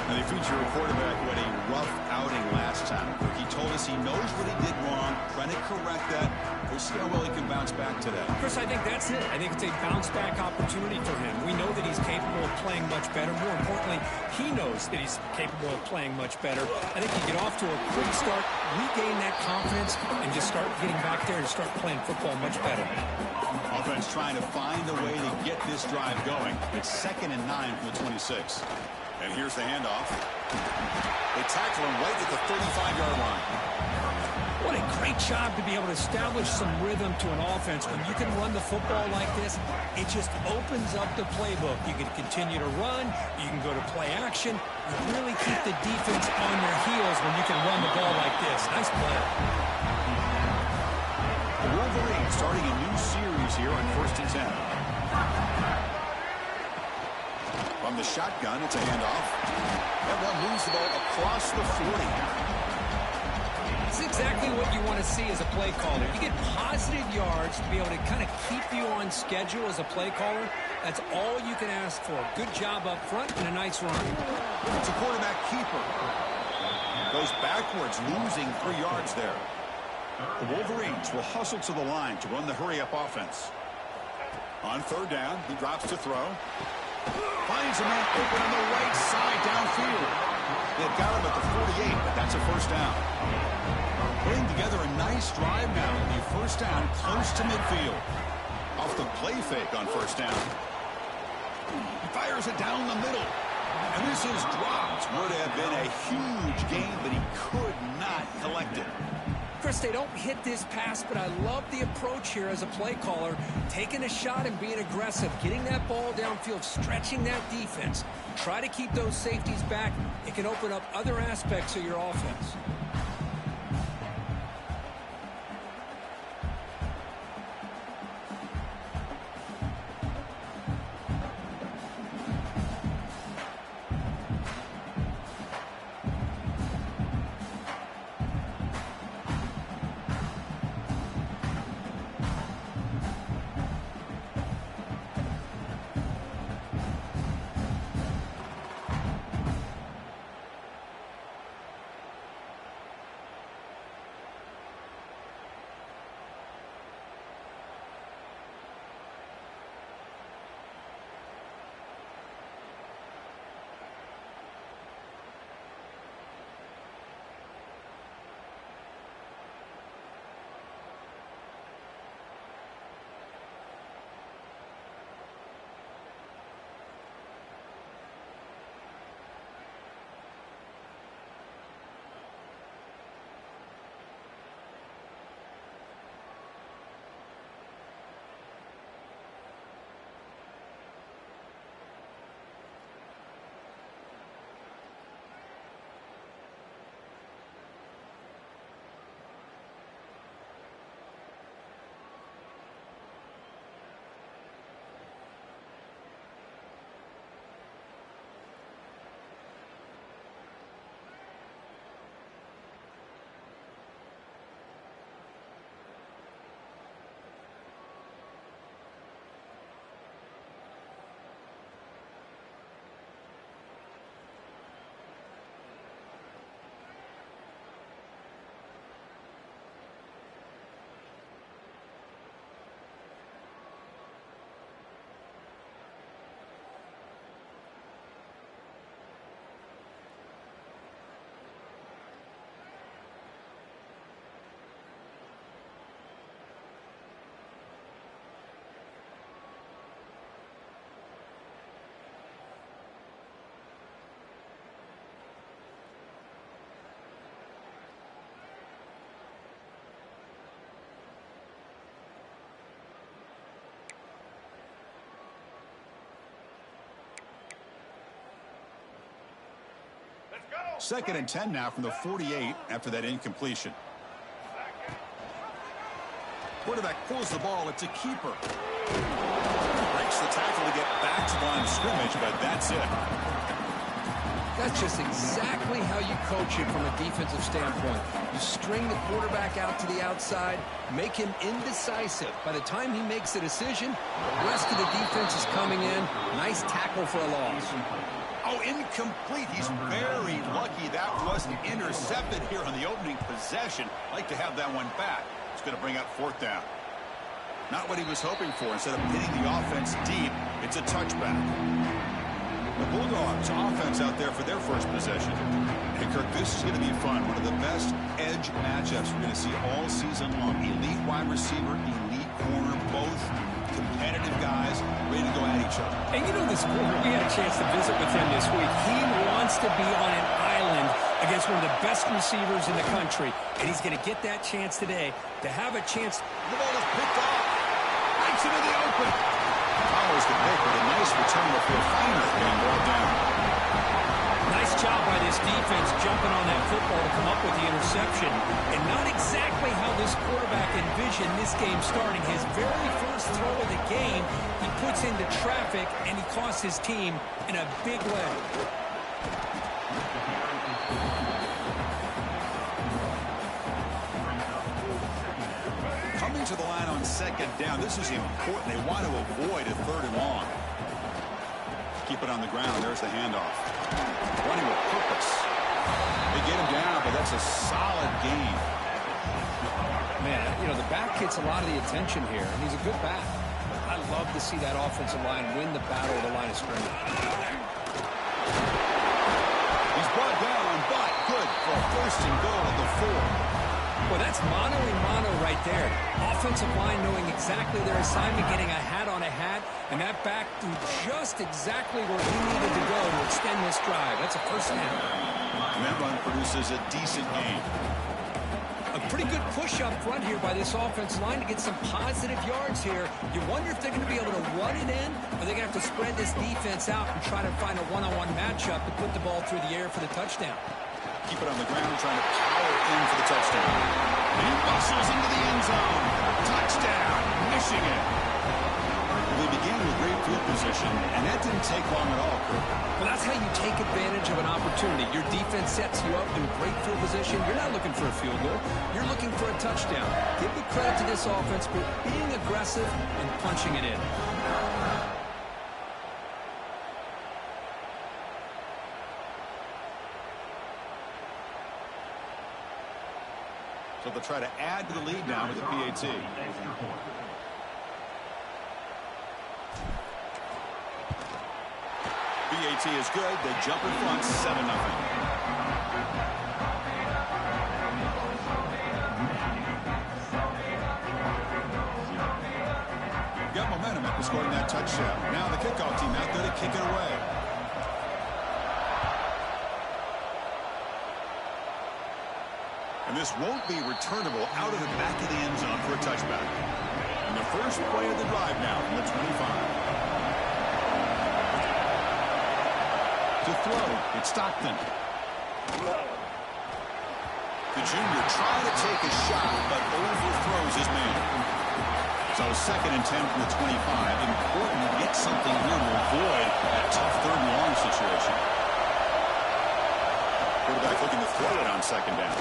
Now they feature a quarterback who had a rough outing last time. He told us he knows what he did wrong, trying to correct that. We'll see how well he can bounce back today. Chris, I think that's it. I think it's a bounce-back opportunity for him. We know that he's capable of playing much better. More importantly, he knows that he's capable of playing much better. I think you get off to a quick start, regain that confidence, and just start getting back there and start playing football much better. Offense trying to find a way to get this drive going. It's 2nd and 9 from the 26. And here's the handoff. They tackle him right at the 35-yard line. What a great job to be able to establish some rhythm to an offense. When you can run the football like this, it just opens up the playbook. You can continue to run. You can go to play action. You really keep the defense on their heels when you can run the ball like this. Nice play. The Wolverines starting a new series here on 1st and 10. From the shotgun, it's a handoff. That one moves the ball across the 40. It's exactly what you want to see as a play caller. You get positive yards to be able to kind of keep you on schedule as a play caller. That's all you can ask for. Good job up front and a nice run. It's a quarterback keeper. Goes backwards, losing 3 yards there. The Wolverines will hustle to the line to run the hurry-up offense. On 3rd down, he drops to throw. Finds a man open on the right side downfield. They've got him at the 48, but that's a 1st down. Putting together a nice drive now. The 1st down close to midfield. Off the play fake on 1st down. He fires it down the middle. And this is dropped. Would have been a huge gain, but he could not collect it. Chris, they don't hit this pass, but I love the approach here as a play caller. Taking a shot and being aggressive, getting that ball downfield, stretching that defense. Try to keep those safeties back. It can open up other aspects of your offense. 2nd and 10 now from the 48 after that incompletion. Quarterback pulls the ball. It's a keeper. Breaks the tackle to get back to the line of scrimmage, but that's it. That's just exactly how you coach it from a defensive standpoint. You string the quarterback out to the outside, make him indecisive. By the time he makes a decision, the rest of the defense is coming in. Nice tackle for a loss. Oh, incomplete. He's very lucky that wasn't intercepted here on the opening possession. Like to have that one back. It's going to bring up 4th down. Not what he was hoping for. Instead of hitting the offense deep, it's a touchback. The Bulldogs offense out there for their first possession. Hey, Kirk, this is going to be fun. One of the best edge matchups we're going to see all season long. Elite wide receiver, elite corner, both competitive guys ready to go at each other. And you know this corner, we had a chance to visit with him this week. He wants to be on an island against one of the best receivers in the country. And he's going to get that chance today to have a chance. The ball is picked off. Right into the open. Follows the pick with a nice return before finally being brought down. Nice job by this defense jumping on that football to come up with the interception. And not exactly how this quarterback envisioned this game starting. His very first throw of the game, he puts into traffic, and he costs his team in a big way. Coming to the line on 2nd down. This is important. They want to avoid a 3rd and long. Keep it on the ground. There's the handoff. Running with purpose. They get him down, but that's a solid gain. Man, you know, the back gets a lot of the attention here, and he's a good back. I love to see that offensive line win the battle of the line of scrimmage. He's brought down, but good for a 1st and goal at the 4. Well, that's mano-a-mano right there. Offensive line knowing exactly their assignment, getting a hat on a hat, and that back threw just exactly where he needed to go to extend this drive. That's a 1st down. And that run produces a decent gain. A pretty good push up front here by this offensive line to get some positive yards here. You wonder if they're going to be able to run it in, or they're going to have to spread this defense out and try to find a one-on-one matchup to put the ball through the air for the touchdown. Keep it on the ground, trying to power in for the touchdown. He muscles into the end zone. Touchdown, Michigan. They began with great field position, and that didn't take long at all, Kirk. Well, that's how you take advantage of an opportunity. Your defense sets you up in great field position. You're not looking for a field goal. You're looking for a touchdown. Give the credit to this offense for being aggressive and punching it in. So they'll try to add to the lead now with the PAT. PAT is good. They jump in front, 7-0. Got momentum after scoring that touchdown. Now the kickoff team out there to kick it away. And this won't be returnable out of the back of the end zone for a touchback. And the first play of the drive now from the 25. To throw, it's Stockton. The junior trying to take a shot, but overthrows his man. So 2nd and 10 from the 25. Important to get something here to avoid that tough 3rd and long situation. Quarterback looking to throw it on 2nd down.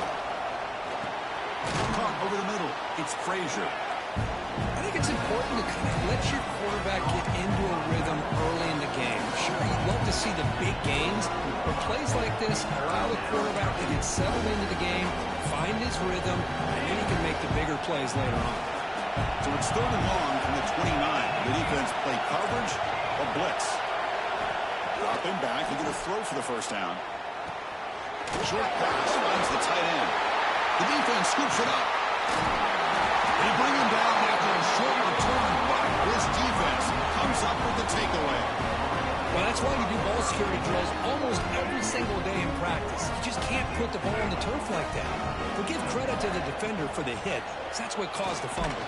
Caught over the middle. It's Frazier. I think it's important to kind of let your quarterback get into a rhythm early in the game. Sure, you'd love to see the big gains, but plays like this allow the quarterback to get settled into the game, find his rhythm, and then he can make the bigger plays later on. So it's 3rd and long from the 29. The defense play coverage or blitz. Dropping back. They're going to throw for the 1st down. Short pass finds the tight end. The defense scoops it up. They bring him down after a short return, but this defense comes up with the takeaway. Well, that's why you do ball security drills almost every single day in practice. You just can't put the ball on the turf like that. But give credit to the defender for the hit, because that's what caused the fumble.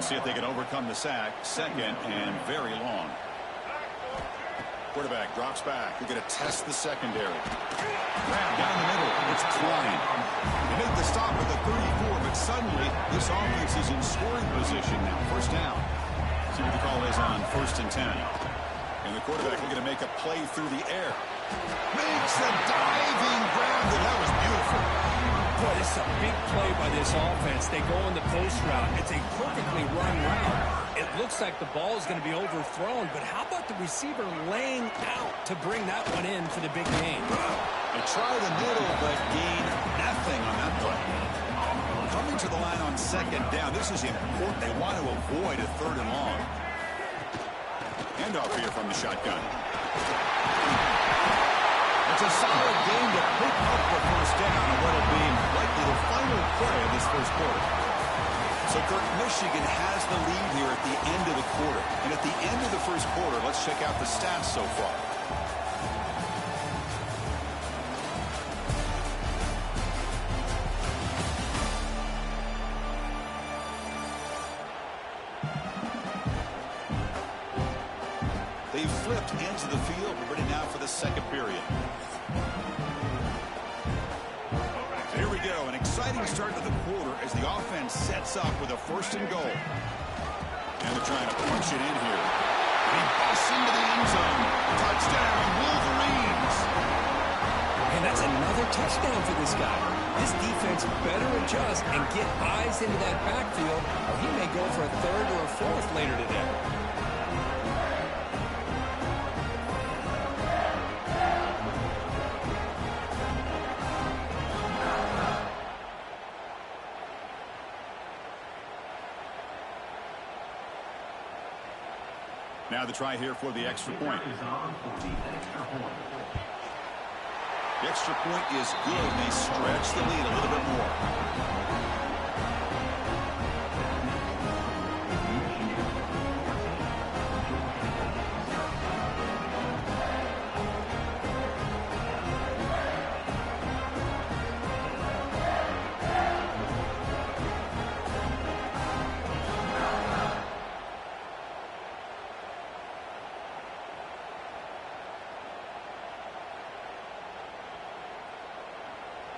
see if they can overcome the sack. Second and very long. Quarterback drops back. They're going to test the secondary. Grab down the middle. It's Klein. They make the stop at the 34, but suddenly this offense is in scoring position now. First down. See what the call is on 1st and 10. And the quarterback looking to make a play through the air. Makes the diving grab. That was beautiful. Boy, this is a big play by this offense. They go on the post route. It's a perfectly run route. It looks like the ball is going to be overthrown, but how about the receiver laying out to bring that one in for the big game? They try the middle, but gain nothing on that play. Coming to the line on 2nd down. This is important. They want to avoid a 3rd and long. Handoff here from the shotgun. It's a solid game to pick up the first down on what will be likely the final play of this first quarter. So, Kirk, Michigan has the lead here at the end of the quarter. And at the end of the first quarter, let's check out the stats so far. They've flipped into the field. We're ready now for the second period. So here we go. An exciting start to the quarter as the offense sets up with a 1st and goal. And they're trying to punch it in here. And he busts into the end zone. Touchdown, Wolverines. And that's another touchdown for this guy. This defense better adjust and get eyes into that backfield, or he may go for a 3rd or a 4th later today. Now the try here for the extra point. The extra point is good, and they stretch the lead a little bit more.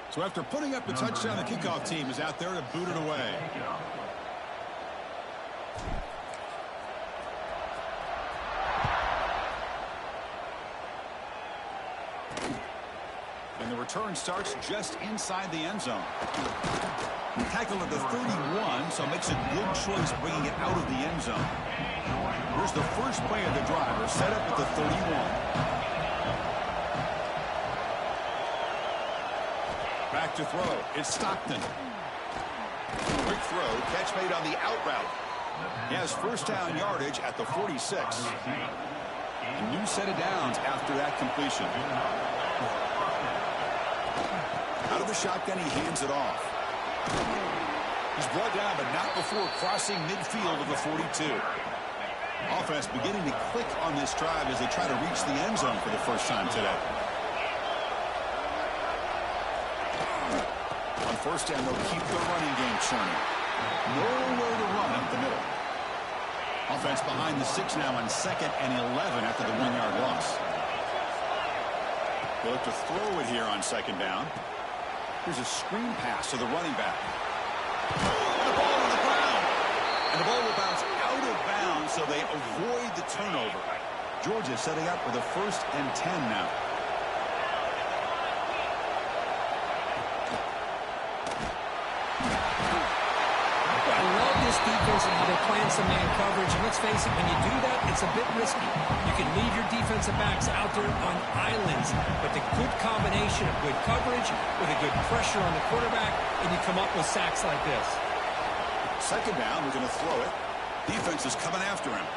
So after putting up the touchdown, the kickoff team is out there to boot it away. And the return starts just inside the end zone. Tackle at the 31, so makes a good choice bringing it out of the end zone. Here's the first play of the drive, set up at the 31. Back to throw. It's Stockton. Quick throw. Catch made on the out route. He has 1st down yardage at the 46. A new set of downs after that completion. Out of the shotgun, he hands it off. He's brought down, but not before crossing midfield of the 42. Offense beginning to click on this drive as they try to reach the end zone for the first time today. On 1st down, they'll keep the running game churning. Nowhere to run up the middle. Offense behind the 6 now on 2nd and 11 after the 1-yard loss. They look to throw it here on 2nd down. Here's a screen pass to the running back. The ball on the ground. And the ball will bounce out of bounds, so they avoid the turnover. Georgia setting up with a 1st and 10 now. Defense and how they're playing some man coverage, and let's face it, when you do that, it's a bit risky. You can leave your defensive backs out there on islands, but the good combination of good coverage with a good pressure on the quarterback, and you come up with sacks like this. 2nd down, we're going to throw it. Defense is coming after him.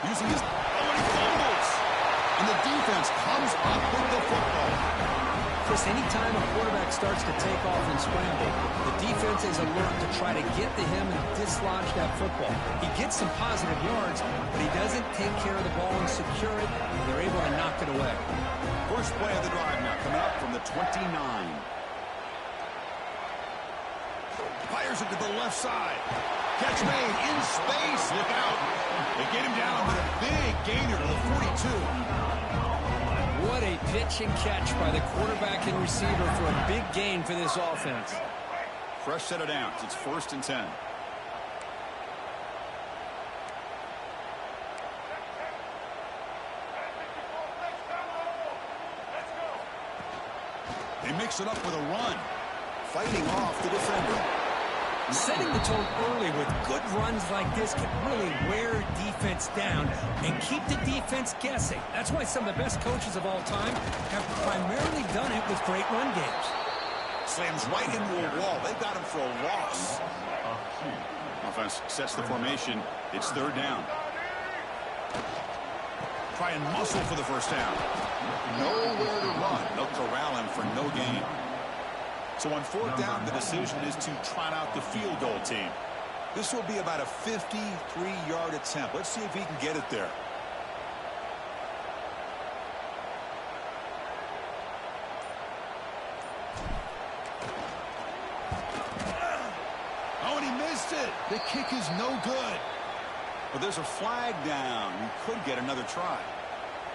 Using his... Oh, and he fumbles! And the defense comes up with the football. Chris, anytime a quarterback starts to take off and scramble, the defense is alert to try to get to him and dislodge that football. He gets some positive yards, but he doesn't take care of the ball and secure it, and they're able to knock it away. First play of the drive now coming up from the 29. Fires it to the left side. Catch made in space. Look out. They get him down with a big gainer to the 42. What a pitch and catch by the quarterback and receiver for a big gain for this offense. Fresh set of downs. It's 1st and 10. They mix it up with a run. Fighting off the defender. Setting the tone early with good runs like this can really wear defense down and keep the defense guessing. That's why some of the best coaches of all time have primarily done it with great run games. Slams right into a wall. They got him for a loss. Offense sets the formation. It's 3rd down. Try and muscle for the 1st down. Nowhere to run. They'll corral him for no gain. So on 4th down, the decision is to trot out the field goal team. This will be about a 53-yard attempt. Let's see if he can get it there. Oh, and he missed it. The kick is no good. But there's a flag down. We could get another try.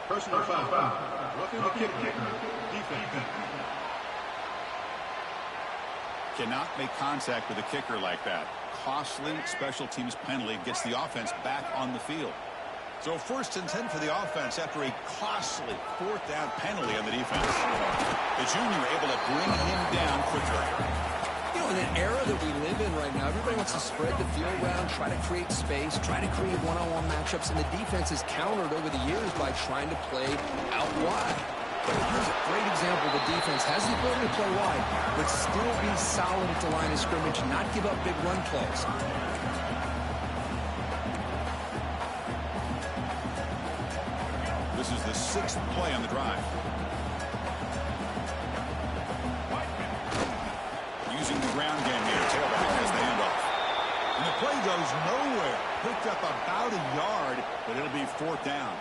Personal foul. Roughing the kicker. Defense. Cannot make contact with a kicker like that. Costly special teams penalty gets the offense back on the field. So 1st and 10 for the offense after a costly 4th down penalty on the defense. The junior able to bring him down quickly. You know, in an era that we live in right now, everybody wants to spread the field around, try to create space, try to create one-on-one matchups, and the defense has countered over the years by trying to play out wide. But here's a great example. The defense has the ability to play wide, but still be solid at the line of scrimmage and not give up big run plays. This is the 6th play on the drive. Using the ground game here. Tailback has the handoff. And the play goes nowhere. Picked up about a yard, but it'll be 4th down.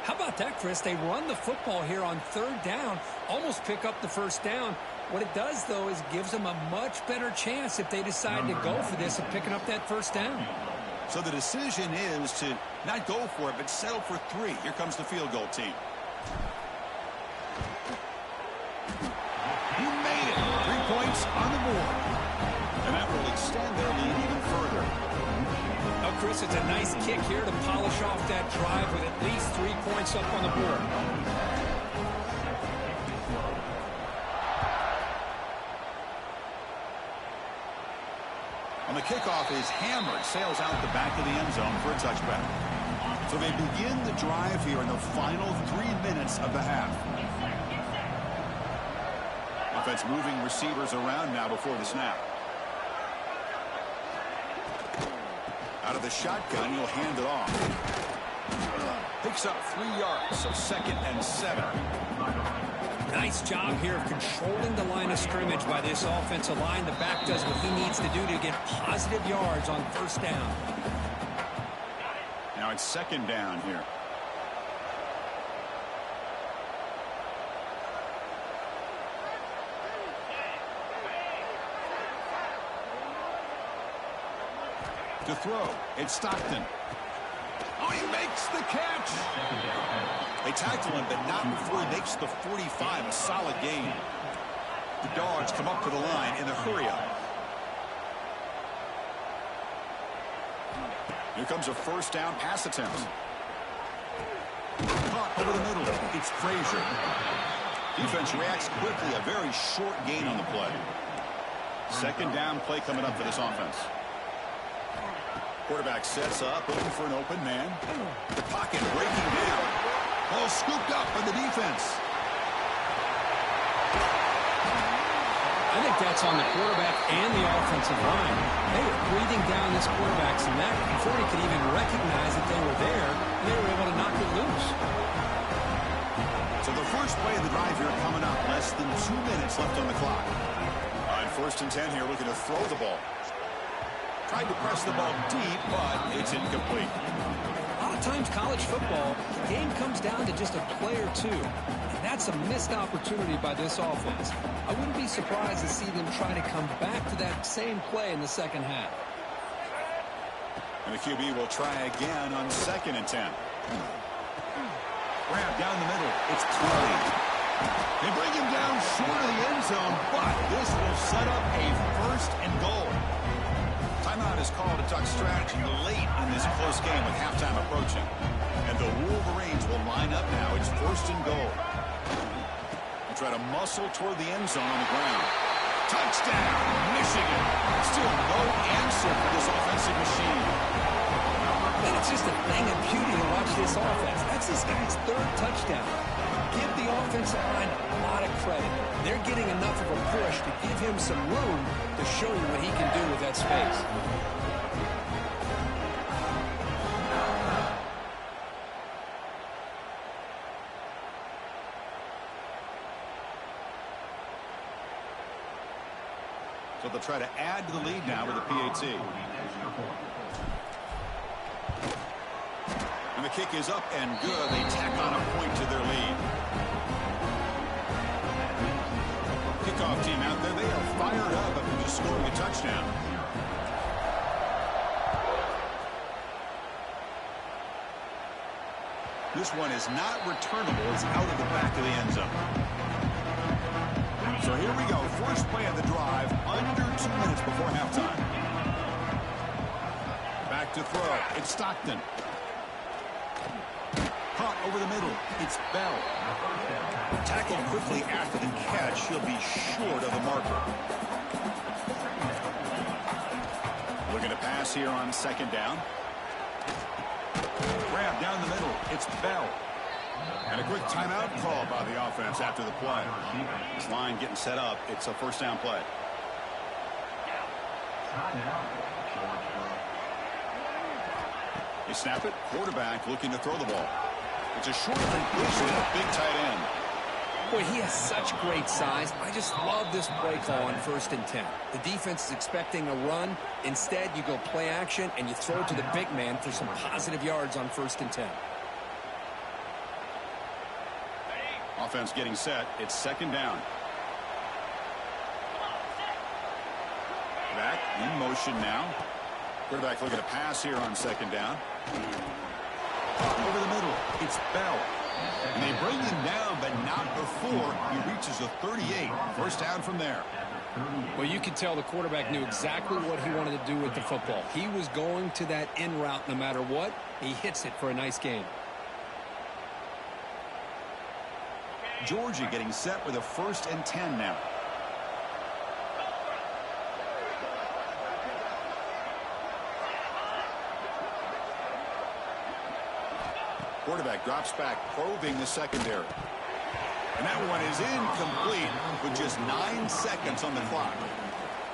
How about that, Chris? They run the football here on 3rd down, almost pick up the 1st down. What it does, though, is gives them a much better chance if they decide to go for this of picking up that 1st down. So the decision is to not go for it, but settle for 3. Here comes the field goal team. He made it. 3 points on the board. And that will extend their lead even further. Oh, Chris, it's a nice kick here to polish off that drive with at least 3 points up on the board. On the kickoff is hammered, sails out the back of the end zone for a touchback. So they begin the drive here in the final 3 minutes of the half. Offense moving receivers around now before the snap. Out of the shotgun, he'll hand it off. Picks up 3 yards, so 2nd and 7. Nice job here of controlling the line of scrimmage by this offensive line. The back does what he needs to do to get positive yards on 1st down. Now it's 2nd down here. To throw, it's Stockton. Oh, he makes the catch. They tackle him, but not before he makes the 45, a solid gain. The Dogs come up to the line in the hurry-up. Here comes a 1st down pass attempt. Caught over the middle. It's Frazier. Defense reacts quickly, a very short gain on the play. 2nd down play coming up for this offense. Quarterback sets up, looking for an open man. The pocket breaking down. Ball scooped up by the defense. I think that's on the quarterback and the offensive line. They were breathing down this quarterback's neck before he could even recognize that they were there. They were able to knock it loose. So the first play of the drive here coming up. Less than 2 minutes left on the clock. All right, 1st and 10 here, looking to throw the ball. Tried to press the ball deep, but it's incomplete. A lot of times college football, the game comes down to just a play or two. And that's a missed opportunity by this offense. I wouldn't be surprised to see them try to come back to that same play in the 2nd half. And the QB will try again on 2nd and 10. Grab down the middle. It's Twilly. They bring him down short of the end zone, but this will set up a 1st and goal. Timeout is called to talk strategy late in this close game with halftime approaching. And the Wolverines will line up now. It's 1st and goal. They try to muscle toward the end zone on the ground. Touchdown, Michigan. Still no answer for this offensive machine. And it's just a thing of beauty to watch this offense. That's this guy's 3rd touchdown. Give the offensive line a lot of credit. They're getting enough of a push to give him some room to show you what he can do with that space. So they'll try to add to the lead now with a PAT. And the kick is up and good. They tack on a point to their lead. Kickoff team out there. They are fired up after just scoring a touchdown. This one is not returnable. It's out of the back of the end zone. So here we go. First play of the drive. Under 2 minutes before halftime. Back to throw. It's Stockton. Caught over the middle. It's Bell. Tackled quickly after the catch. He'll be short of the marker. Looking to pass here on 2nd down. Grab down the middle. It's Bell. And a quick timeout call by the offense after the play. This line getting set up. It's a 1st down play. You snap it. Quarterback looking to throw the ball. It's a short completion. A big tight end. Boy, he has such great size. I just love this play call on 1st and 10. The defense is expecting a run. Instead, you go play action, and you throw it to the big man for some positive yards on 1st and 10. Offense getting set. It's 2nd down. Back in motion now. Quarterback looking to pass here on 2nd down. Over the middle. It's Bell. And they bring him down, but not before he reaches a 38. 1st down from there. Well, you can tell the quarterback knew exactly what he wanted to do with the football. He was going to that in route no matter what. He hits it for a nice gain. Georgia getting set with a 1st and 10 now. Quarterback drops back, probing the secondary. And that one is incomplete with just 9 seconds on the clock.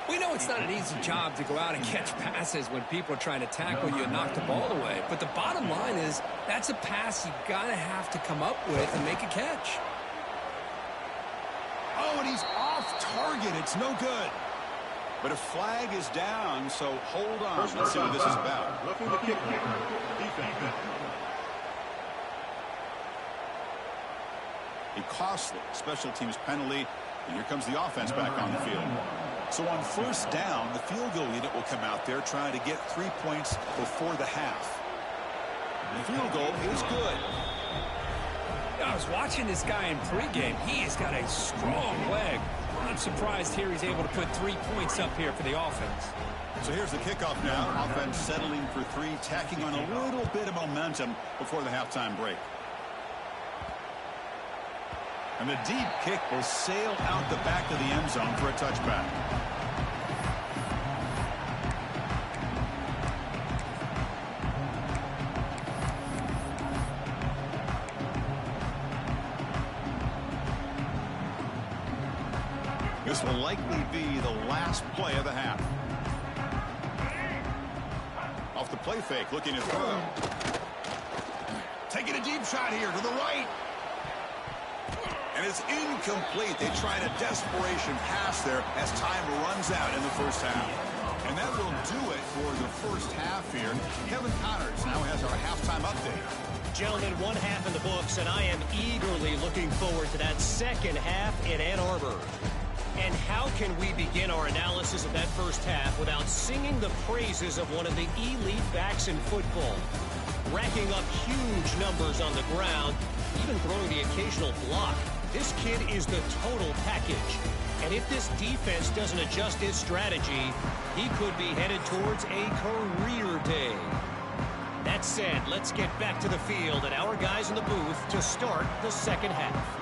We know it's not an easy job to go out and catch passes when people are trying to tackle you and knock the ball away. But the bottom line is that's a pass you gotta have to come up with and make a catch. Oh, and he's off target. It's no good. But a flag is down, so hold on. Let's see what this is about. Looking to kick defense. A costly special teams penalty, and here comes the offense back on the field. So on 1st down, the field goal unit will come out there trying to get 3 points before the half. The field goal is good. I was watching this guy in pregame. He has got a strong leg. I'm surprised here he's able to put 3 points up here for the offense. So here's the kickoff now. Offense settling for 3, tacking on a little bit of momentum before the halftime break. And the deep kick will sail out the back of the end zone for a touchback. This will likely be the last play of the half. Off the play fake, looking to throw. Taking a deep shot here to the right. And it's incomplete. They tried a desperation pass there as time runs out in the 1st half. And that will do it for the 1st half here. Kevin Connors now has our halftime update. Gentlemen, 1 half in the books, and I am eagerly looking forward to that 2nd half in Ann Arbor. And how can we begin our analysis of that first half without singing the praises of one of the elite backs in football? Racking up huge numbers on the ground, even throwing the occasional block. This kid is the total package. And if this defense doesn't adjust its strategy, he could be headed towards a career day. That said, let's get back to the field and our guys in the booth to start the second half.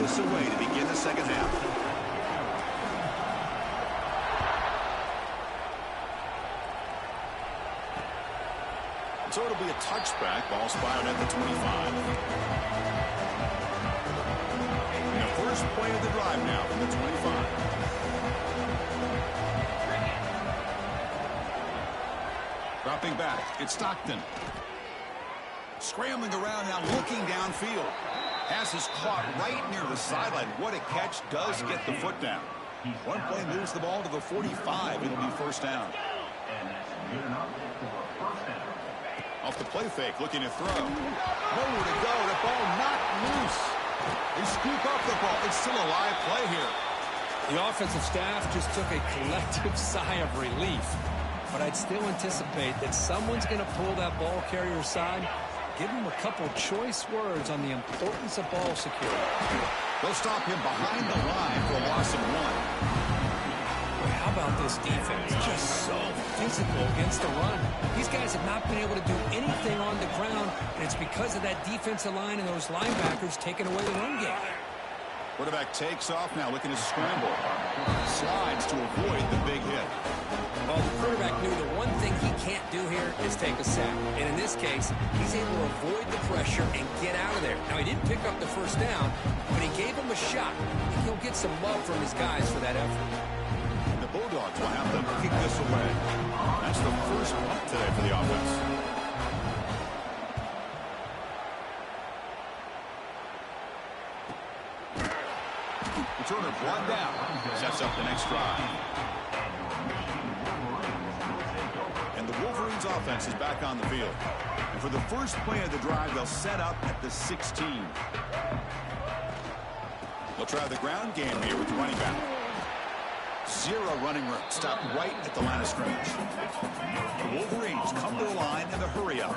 Away to begin the second half. So it'll be a touchback. Ball spotted at the 25. And the first play of the drive now from the 25. Dropping back. It's Stockton. Scrambling around now, looking downfield. Pass is caught right near the sideline. What a catch. Does get the foot down. One play moves the ball to the 45. It'll be first down. Off the play fake, looking to throw. Nowhere to go. The ball knocked loose. They scoop up the ball. It's still a live play here. The offensive staff just took a collective sigh of relief. But I'd still anticipate that someone's going to pull that ball carrier side. Give him a couple choice words on the importance of ball security. They'll stop him behind the line for a loss of 1. Well, how about this defense? Just so physical against the run. These guys have not been able to do anything on the ground, and it's because of that defensive line and those linebackers taking away the run game. Quarterback takes off now, looking to scramble. Slides to avoid the big hit. Well, the quarterback knew the one thing he can't do here is take a sack. And in this case, he's able to avoid the pressure and get out of there. Now, he didn't pick up the first down, but he gave him a shot. And he'll get some love from his guys for that effort. The Bulldogs will have them kick this away. That's the first punt today for the offense. Returner brought down. Sets up the next drive. And the Wolverines offense is back on the field. And for the first play of the drive, they'll set up at the 16. They'll try the ground game here with the running back. 0 running room. Stop right at the line of scrimmage. The Wolverines come to the line in the hurry up.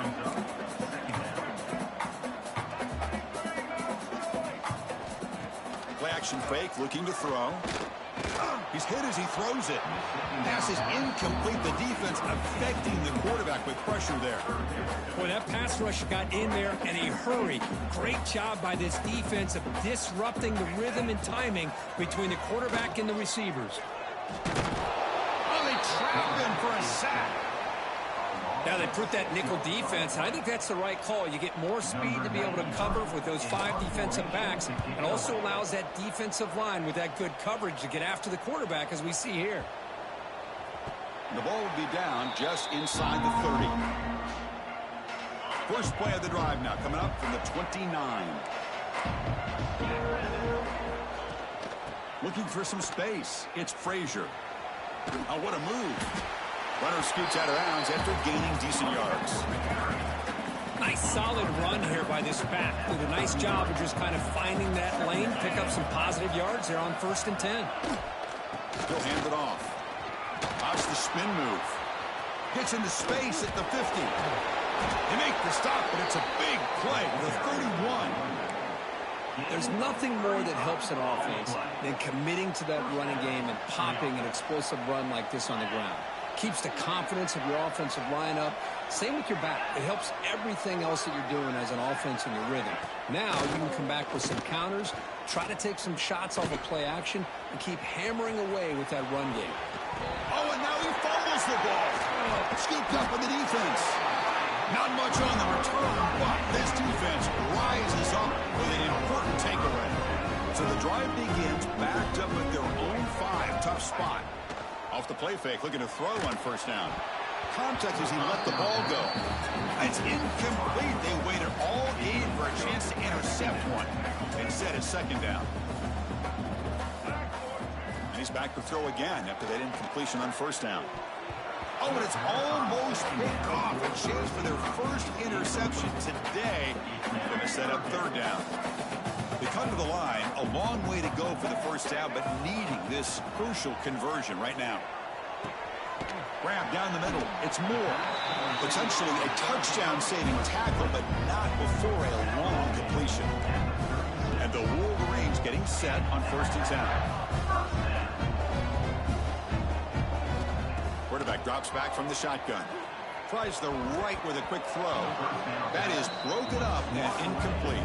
Play action fake, looking to throw. He's hit as he throws it. Pass is incomplete. The defense affecting the quarterback with pressure there. Boy, that pass rush got in there in a hurry. Great job by this defense of disrupting the rhythm and timing between the quarterback and the receivers. Oh, they trapped him for a sack. Now they put that nickel defense, and I think that's the right call. You get more speed to be able to cover with those 5 defensive backs, and also allows that defensive line with that good coverage to get after the quarterback, as we see here. The ball will be down just inside the 30. First play of the drive now, coming up from the 29. Looking for some space. It's Frazier. Oh, what a move. Runner scoots out of bounds after gaining decent yards. Nice solid run here by this back. Did a nice job of just kind of finding that lane, pick up some positive yards there on 1st and 10. Still hand it off. Watch the spin move. Gets into space at the 50. They make the stop, but it's a big play with a 31. There's nothing more that helps an offense than committing to that running game and popping an explosive run like this on the ground. Keeps the confidence of your offensive lineup. Same with your back. It helps everything else that you're doing as an offense in your rhythm. Now you can come back with some counters, try to take some shots off of play action, and keep hammering away with that run game. Oh, and now he fumbles the ball. Scooped up on the defense. Not much on the return, but this defense rises up with an important takeaway. So the drive begins backed up at their own 5. Tough spot. Off the play fake, looking to throw on first down. Contact as he let the ball go. It's incomplete. They waited all game for a chance to intercept one. Instead, it's second down. he's back to throw again after that incompletion on first down. Oh, and it's almost picked off. A chance for their first interception today. Going to set up third down. They come to the line, a long way to go for the first down, but needing this crucial conversion right now. Grab down the middle. It's Moore. Potentially a touchdown-saving tackle, but not before a long completion. And the Wolverines getting set on 1st and 10. Quarterback drops back from the shotgun. Tries the right with a quick throw. That is broken up and incomplete.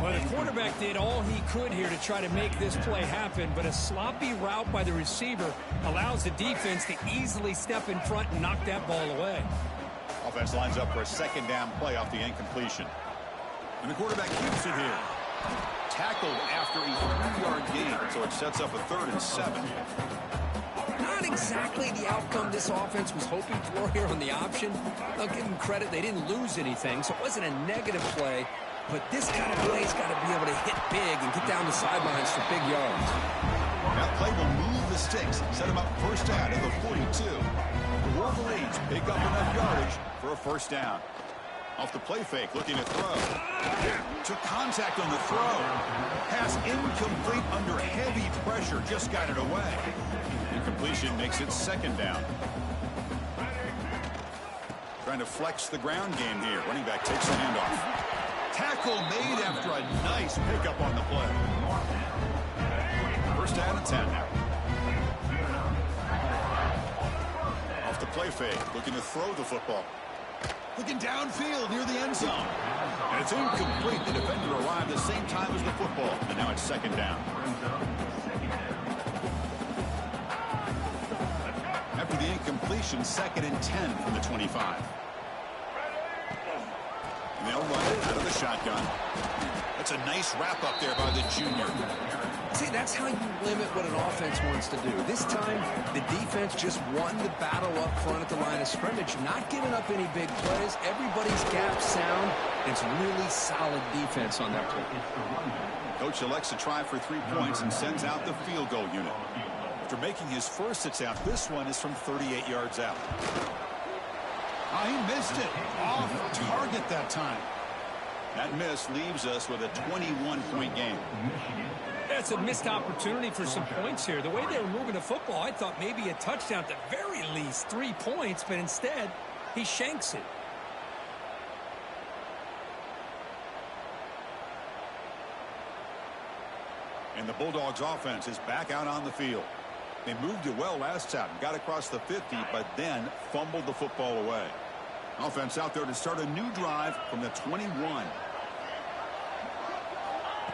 Well, the quarterback did all he could here to try to make this play happen, but a sloppy route by the receiver allows the defense to easily step in front and knock that ball away. Offense lines up for a 2nd down play off the incompletion. And the quarterback keeps it here. Tackled after a 3-yard gain, so it sets up a 3rd and 7. Not exactly the outcome this offense was hoping for here on the option. I'll give them credit. They didn't lose anything, so it wasn't a negative play. But this kind of play's got to be able to hit big and get down the sidelines for big yards. That play will move the sticks, set them up first down at the 42. The Wolverines pick up enough yardage for a first down. Off the play fake, looking to throw. Took contact on the throw. Pass incomplete under heavy pressure, just got it away. Incompletion makes it 2nd down. Trying to flex the ground game here. Running back takes the handoff. Tackle made after a nice pickup on the play. 1st down and 10. Off the play fake, looking to throw the football. Looking downfield near the end zone. And it's incomplete. The defender arrived at the same time as the football. And now it's 2nd down. After the incompletion, 2nd and 10 from the 25. And they'll run it out of the shotgun. That's a nice wrap up there by the junior. See, that's how you limit what an offense wants to do. This time, the defense just won the battle up front at the line of scrimmage, not giving up any big plays. Everybody's gap sound. It's really solid defense on that play. Coach elects to try for 3 points and sends out the field goal unit. After making his first attempt, this one is from 38 yards out. Oh, he missed it. Off target that time. That miss leaves us with a 21-point game. That's a missed opportunity for some points here. The way they were moving the football, I thought maybe a touchdown, at the very least 3 points, but instead, he shanks it. And the Bulldogs offense is back out on the field. They moved it well last time, got across the 50, but then fumbled the football away. Offense out there to start a new drive from the 21.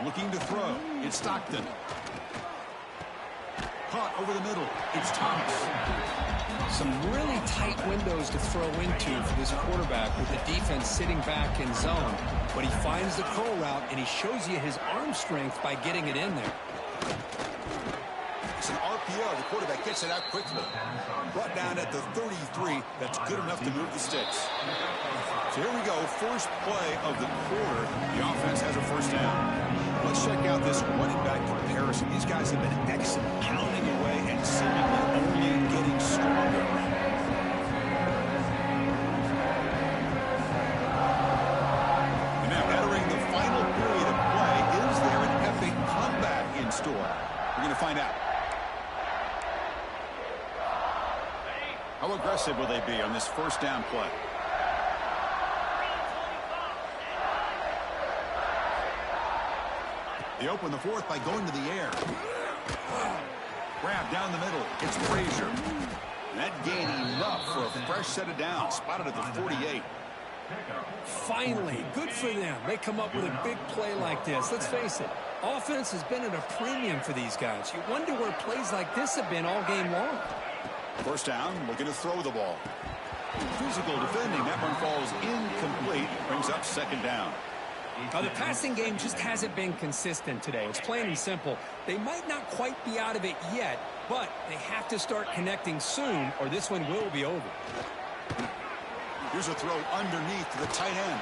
Looking to throw. It's Stockton. Caught over the middle. It's Thomas. Some really tight windows to throw into for this quarterback with the defense sitting back in zone. But he finds the curl route, and he shows you his arm strength by getting it in there. It's an RPO. The quarterback gets it out quickly. Brought down at the 33. That's good enough to move the sticks. So here we go. First play of the quarter. The offense has a first down. Let's check out this running back comparison. These guys have been excellent, pounding away and seemingly only getting stronger. And now entering the final period of play, is there an epic comeback in store? We're going to find out. How aggressive will they be on this first down play? They open the fourth by going to the air. Grab down the middle. It's Frazier. And that gain enough for a fresh set of downs. Spotted at the 48. Finally, good for them. They come up with a big play like this. Let's face it, offense has been at a premium for these guys. You wonder where plays like this have been all game long. First down, looking to throw the ball. Physical defending. That one falls incomplete. Brings up second down. The passing game just hasn't been consistent today. It's plain and simple. They might not quite be out of it yet, but they have to start connecting soon, or this one will be over. Here's a throw underneath to the tight end.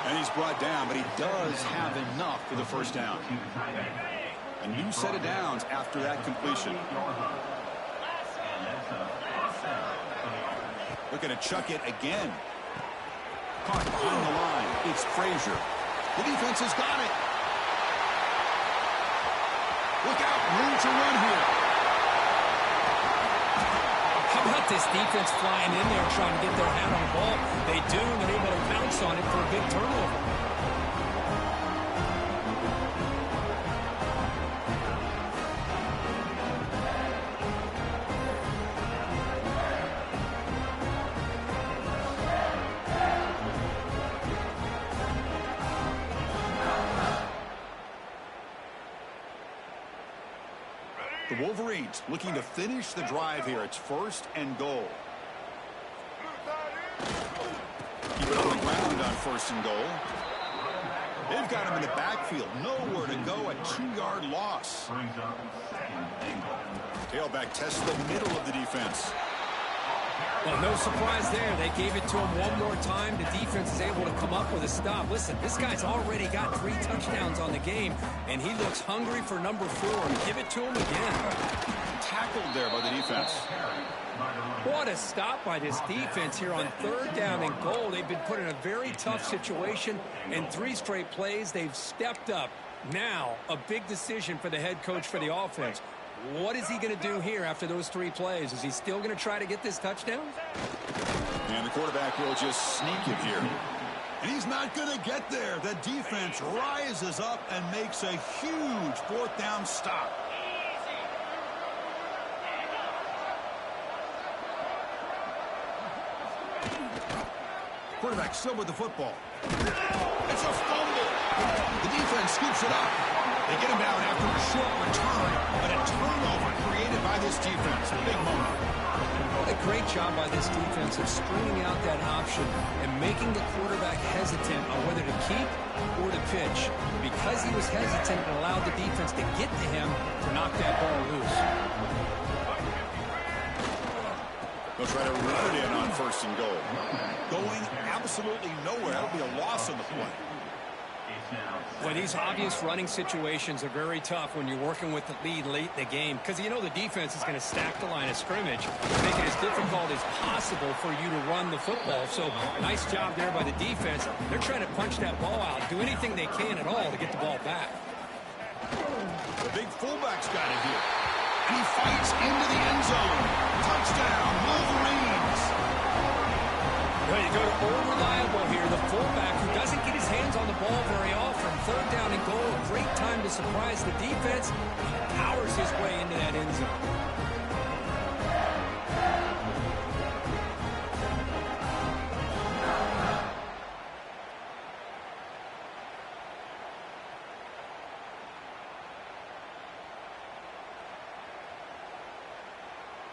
And he's brought down, but he does have enough for the first down. A new set of downs after that completion. Looking to chuck it again. Caught behind the line. It's Frazier. The defense has got it. Look out. Room to run here. How about this defense flying in there trying to get their hand on the ball? They do, and they're able to bounce on it for a big turnover. The Wolverines looking to finish the drive here. It's 1st and goal. Keep it on the ground on 1st and goal. They've got him in the backfield. Nowhere to go. A 2-yard loss. Tailback tests the middle of the defense. Well, no surprise there. They gave it to him one more time. The defense is able to come up with a stop. Listen, this guy's already got 3 touchdowns on the game, and he looks hungry for number 4. Give it to him again. Tackled there by the defense. What a stop by this defense here on 3rd down and goal. They've been put in a very tough situation. In 3 straight plays, they've stepped up. Now, a big decision for the head coach for the offense. What is he going to do here after those 3 plays? Is he still going to try to get this touchdown? And the quarterback will just sneak it here. And he's not going to get there. The defense rises up and makes a huge 4th down stop. Quarterback still with the football. It's a fumble. The defense scoops it up. They get him down after a short return, but a turnover created by this defense. Big moment. What a great job by this defense of stringing out that option and making the quarterback hesitant on whether to keep or to pitch. Because he was hesitant, it allowed the defense to get to him to knock that ball loose. They'll try to run it in on 1st and goal. Going absolutely nowhere. That'll be a loss on the play. Well, these obvious running situations are very tough when you're working with the lead late in the game because you know the defense is going to stack the line of scrimmage, make it as difficult as possible for you to run the football. So nice job there by the defense. They're trying to punch that ball out, do anything they can at all to get the ball back. The big fullback's got it here. And he fights into the end zone. Touchdown, Wolverines. Well, you go to old reliable here, the fullback who doesn't get his hands on the ball very often. 3rd down and goal, a great time to surprise the defense. He powers his way into that end zone.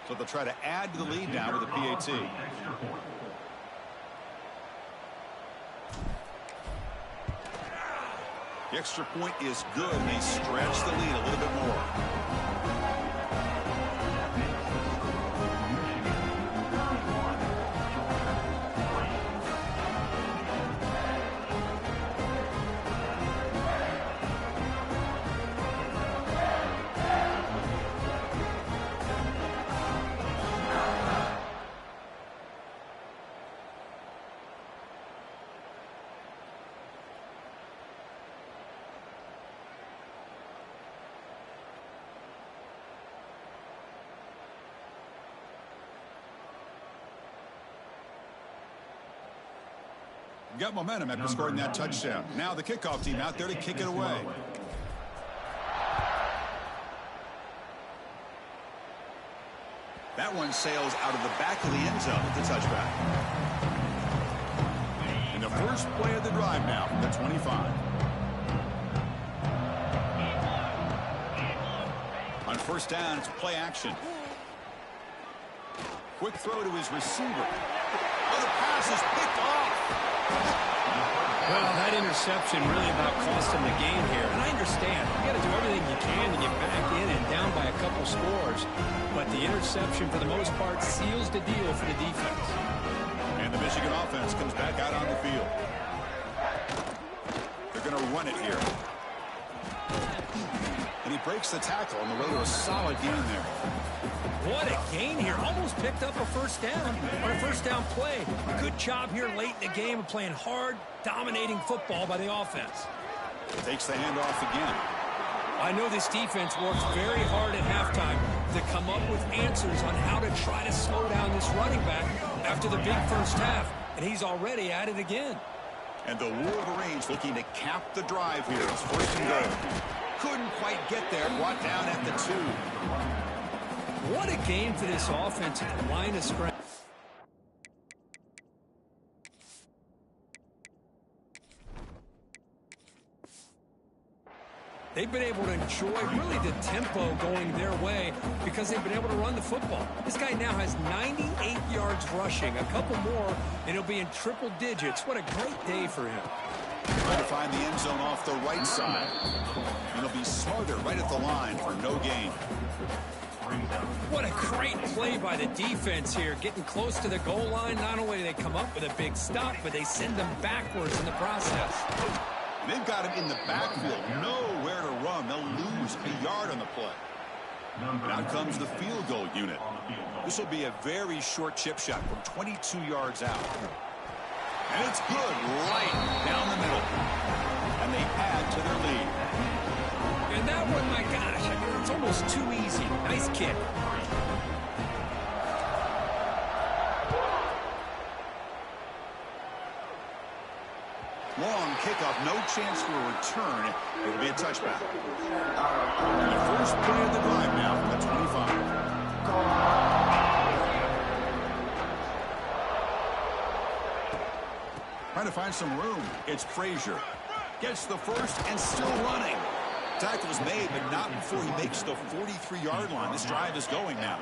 So they'll try to add to the lead now with a PAT. The extra point is good, and they stretch the lead a little bit more. Got momentum after scoring that touchdown. Now the kickoff team out there to kick it away. That one sails out of the back of the end zone with the touchback. And the first play of the drive now from the 25. On 1st down, it's play action. Quick throw to his receiver. Oh, the pass is picked off. Well, that interception really about cost him the game here. And I understand. You got to do everything you can to get back in and down by a couple scores. But the interception, for the most part, seals the deal for the defense. And the Michigan offense comes back out on the field. They're going to run it here. And he breaks the tackle on the way to a solid gain there. What a gain here. Almost picked up a first down on a first down play. Good job here late in the game of playing hard, dominating football by the offense. Takes the handoff again. I know this defense works very hard at halftime to come up with answers on how to try to slow down this running back after the big first half. And he's already at it again. And the Wolverines looking to cap the drive here. It's first and goal. Couldn't quite get there. Brought down at the 2. What a game for this offense at the line of scrimmage. They've been able to enjoy really the tempo going their way because they've been able to run the football. This guy now has 98 yards rushing, a couple more, and he'll be in triple digits. What a great day for him. Trying to find the end zone off the right side. And he'll be smarter right at the line for no gain. What a great play by the defense here. Getting close to the goal line, not only do they come up with a big stop, but they send them backwards in the process. They've got him in the backfield. Nowhere to run. They'll lose a yard on the play. And out comes the field goal unit. This will be a very short chip shot from 22 yards out. And it's good right down the middle. And they add to their lead. And that one, my gosh, I mean, it's almost too easy. Nice kick. Long kickoff, no chance for a return. It'll be a touchback. And the first play of the drive now from the 25. Trying to find some room. It's Frazier. Gets the first and still running. Tackle's made, but not before he makes the 43-yard line. This drive is going now.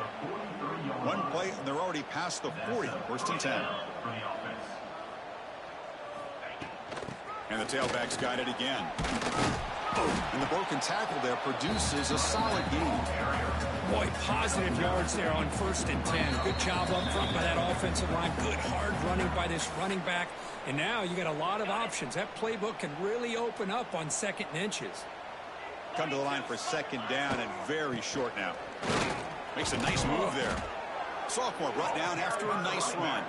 One play, and they're already past the 40. First and 10. And the tailback's got it again. And the broken tackle there produces a solid gain. Boy, positive yards there on first and 10. Good job up front by that offensive line. Good hard running by this running back. And now you got a lot of options. That playbook can really open up on second and inches. Come to the line for second down and very short now. Makes a nice move there. Sophomore brought down after a nice run.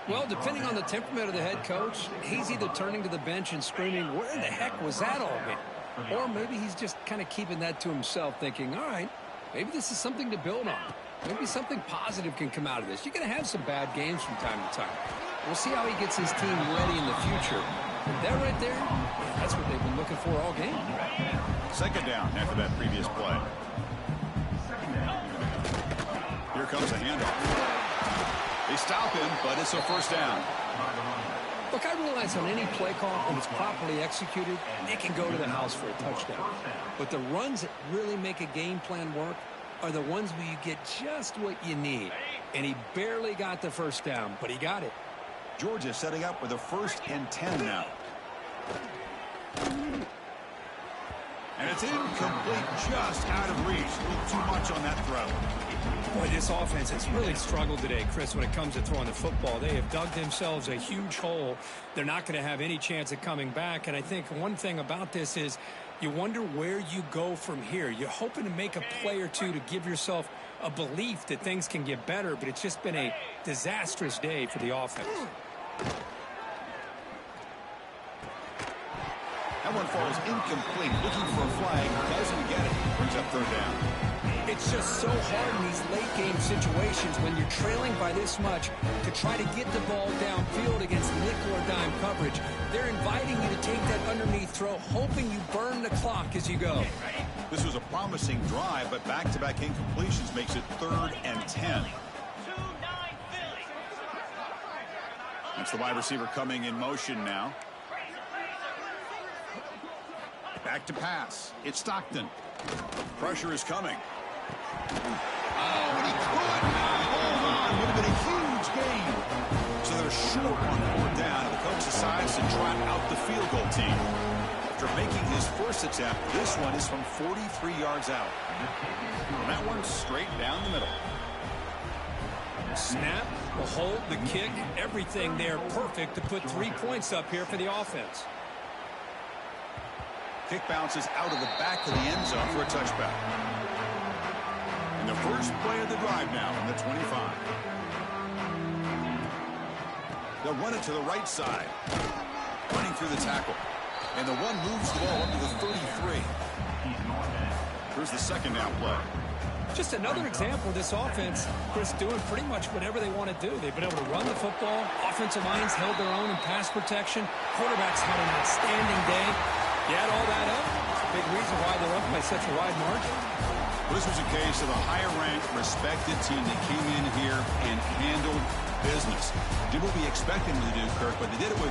Well, depending on the temperament of the head coach, he's either turning to the bench and screaming, where the heck was that all been? Or maybe he's just kind of keeping that to himself, thinking, all right, maybe this is something to build on. Maybe something positive can come out of this. You're going to have some bad games from time to time. We'll see how he gets his team ready in the future. That right there, that's what they've been looking for all game. Second down after that previous play. Here comes a handoff. They stop him, but it's a first down. Look, I realize on any play call, when it's properly executed, it can go to the house for a touchdown. But the runs that really make a game plan work are the ones where you get just what you need. And he barely got the first down, but he got it. Georgia setting up with a first and 10 now. And it's incomplete, just out of reach. A little too much on that throw. Boy, this offense has really struggled today, Chris, when it comes to throwing the football. They have dug themselves a huge hole. They're not going to have any chance of coming back. And I think one thing about this is you wonder where you go from here. You're hoping to make a play or two to give yourself a belief that things can get better, but it's just been a disastrous day for the offense. That one falls incomplete. Looking for a flag. Doesn't get it. Brings up third down. It's just so hard in these late-game situations when you're trailing by this much to try to get the ball downfield against nickel or dime coverage. They're inviting you to take that underneath throw, hoping you burn the clock as you go. This was a promising drive, but back-to-back incompletions makes it third and 10. That's the wide receiver coming in motion now. Back to pass. It's Stockton. Pressure is coming. Oh, and he could not hold on. Would have been a huge gain. So they're short on fourth down, and the coach decides to trot out the field goal team. After making his first attempt, this one is from 43 yards out. And that one's straight down the middle. Snap, the hold, the kick, everything there perfect to put 3 points up here for the offense. Kick bounces out of the back of the end zone for a touchback. And the first play of the drive now from the 25. They'll run it to the right side. Running through the tackle. And the one moves the ball up to the 33. Here's the second down play. Just another example of this offense, Chris, doing pretty much whatever they want to do. They've been able to run the football. Offensive lines held their own in pass protection. Quarterbacks had an outstanding day. You add all that up, it's a big reason why they're up by such a wide margin. This was a case of a higher-ranked, respected team that came in here and handled business. Did what we expected them to do, Kirk, but they did it with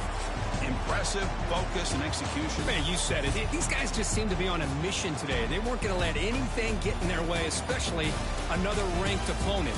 impressive focus and execution. Man, you said it. These guys just seem to be on a mission today. They weren't going to let anything get in their way, especially another ranked opponent.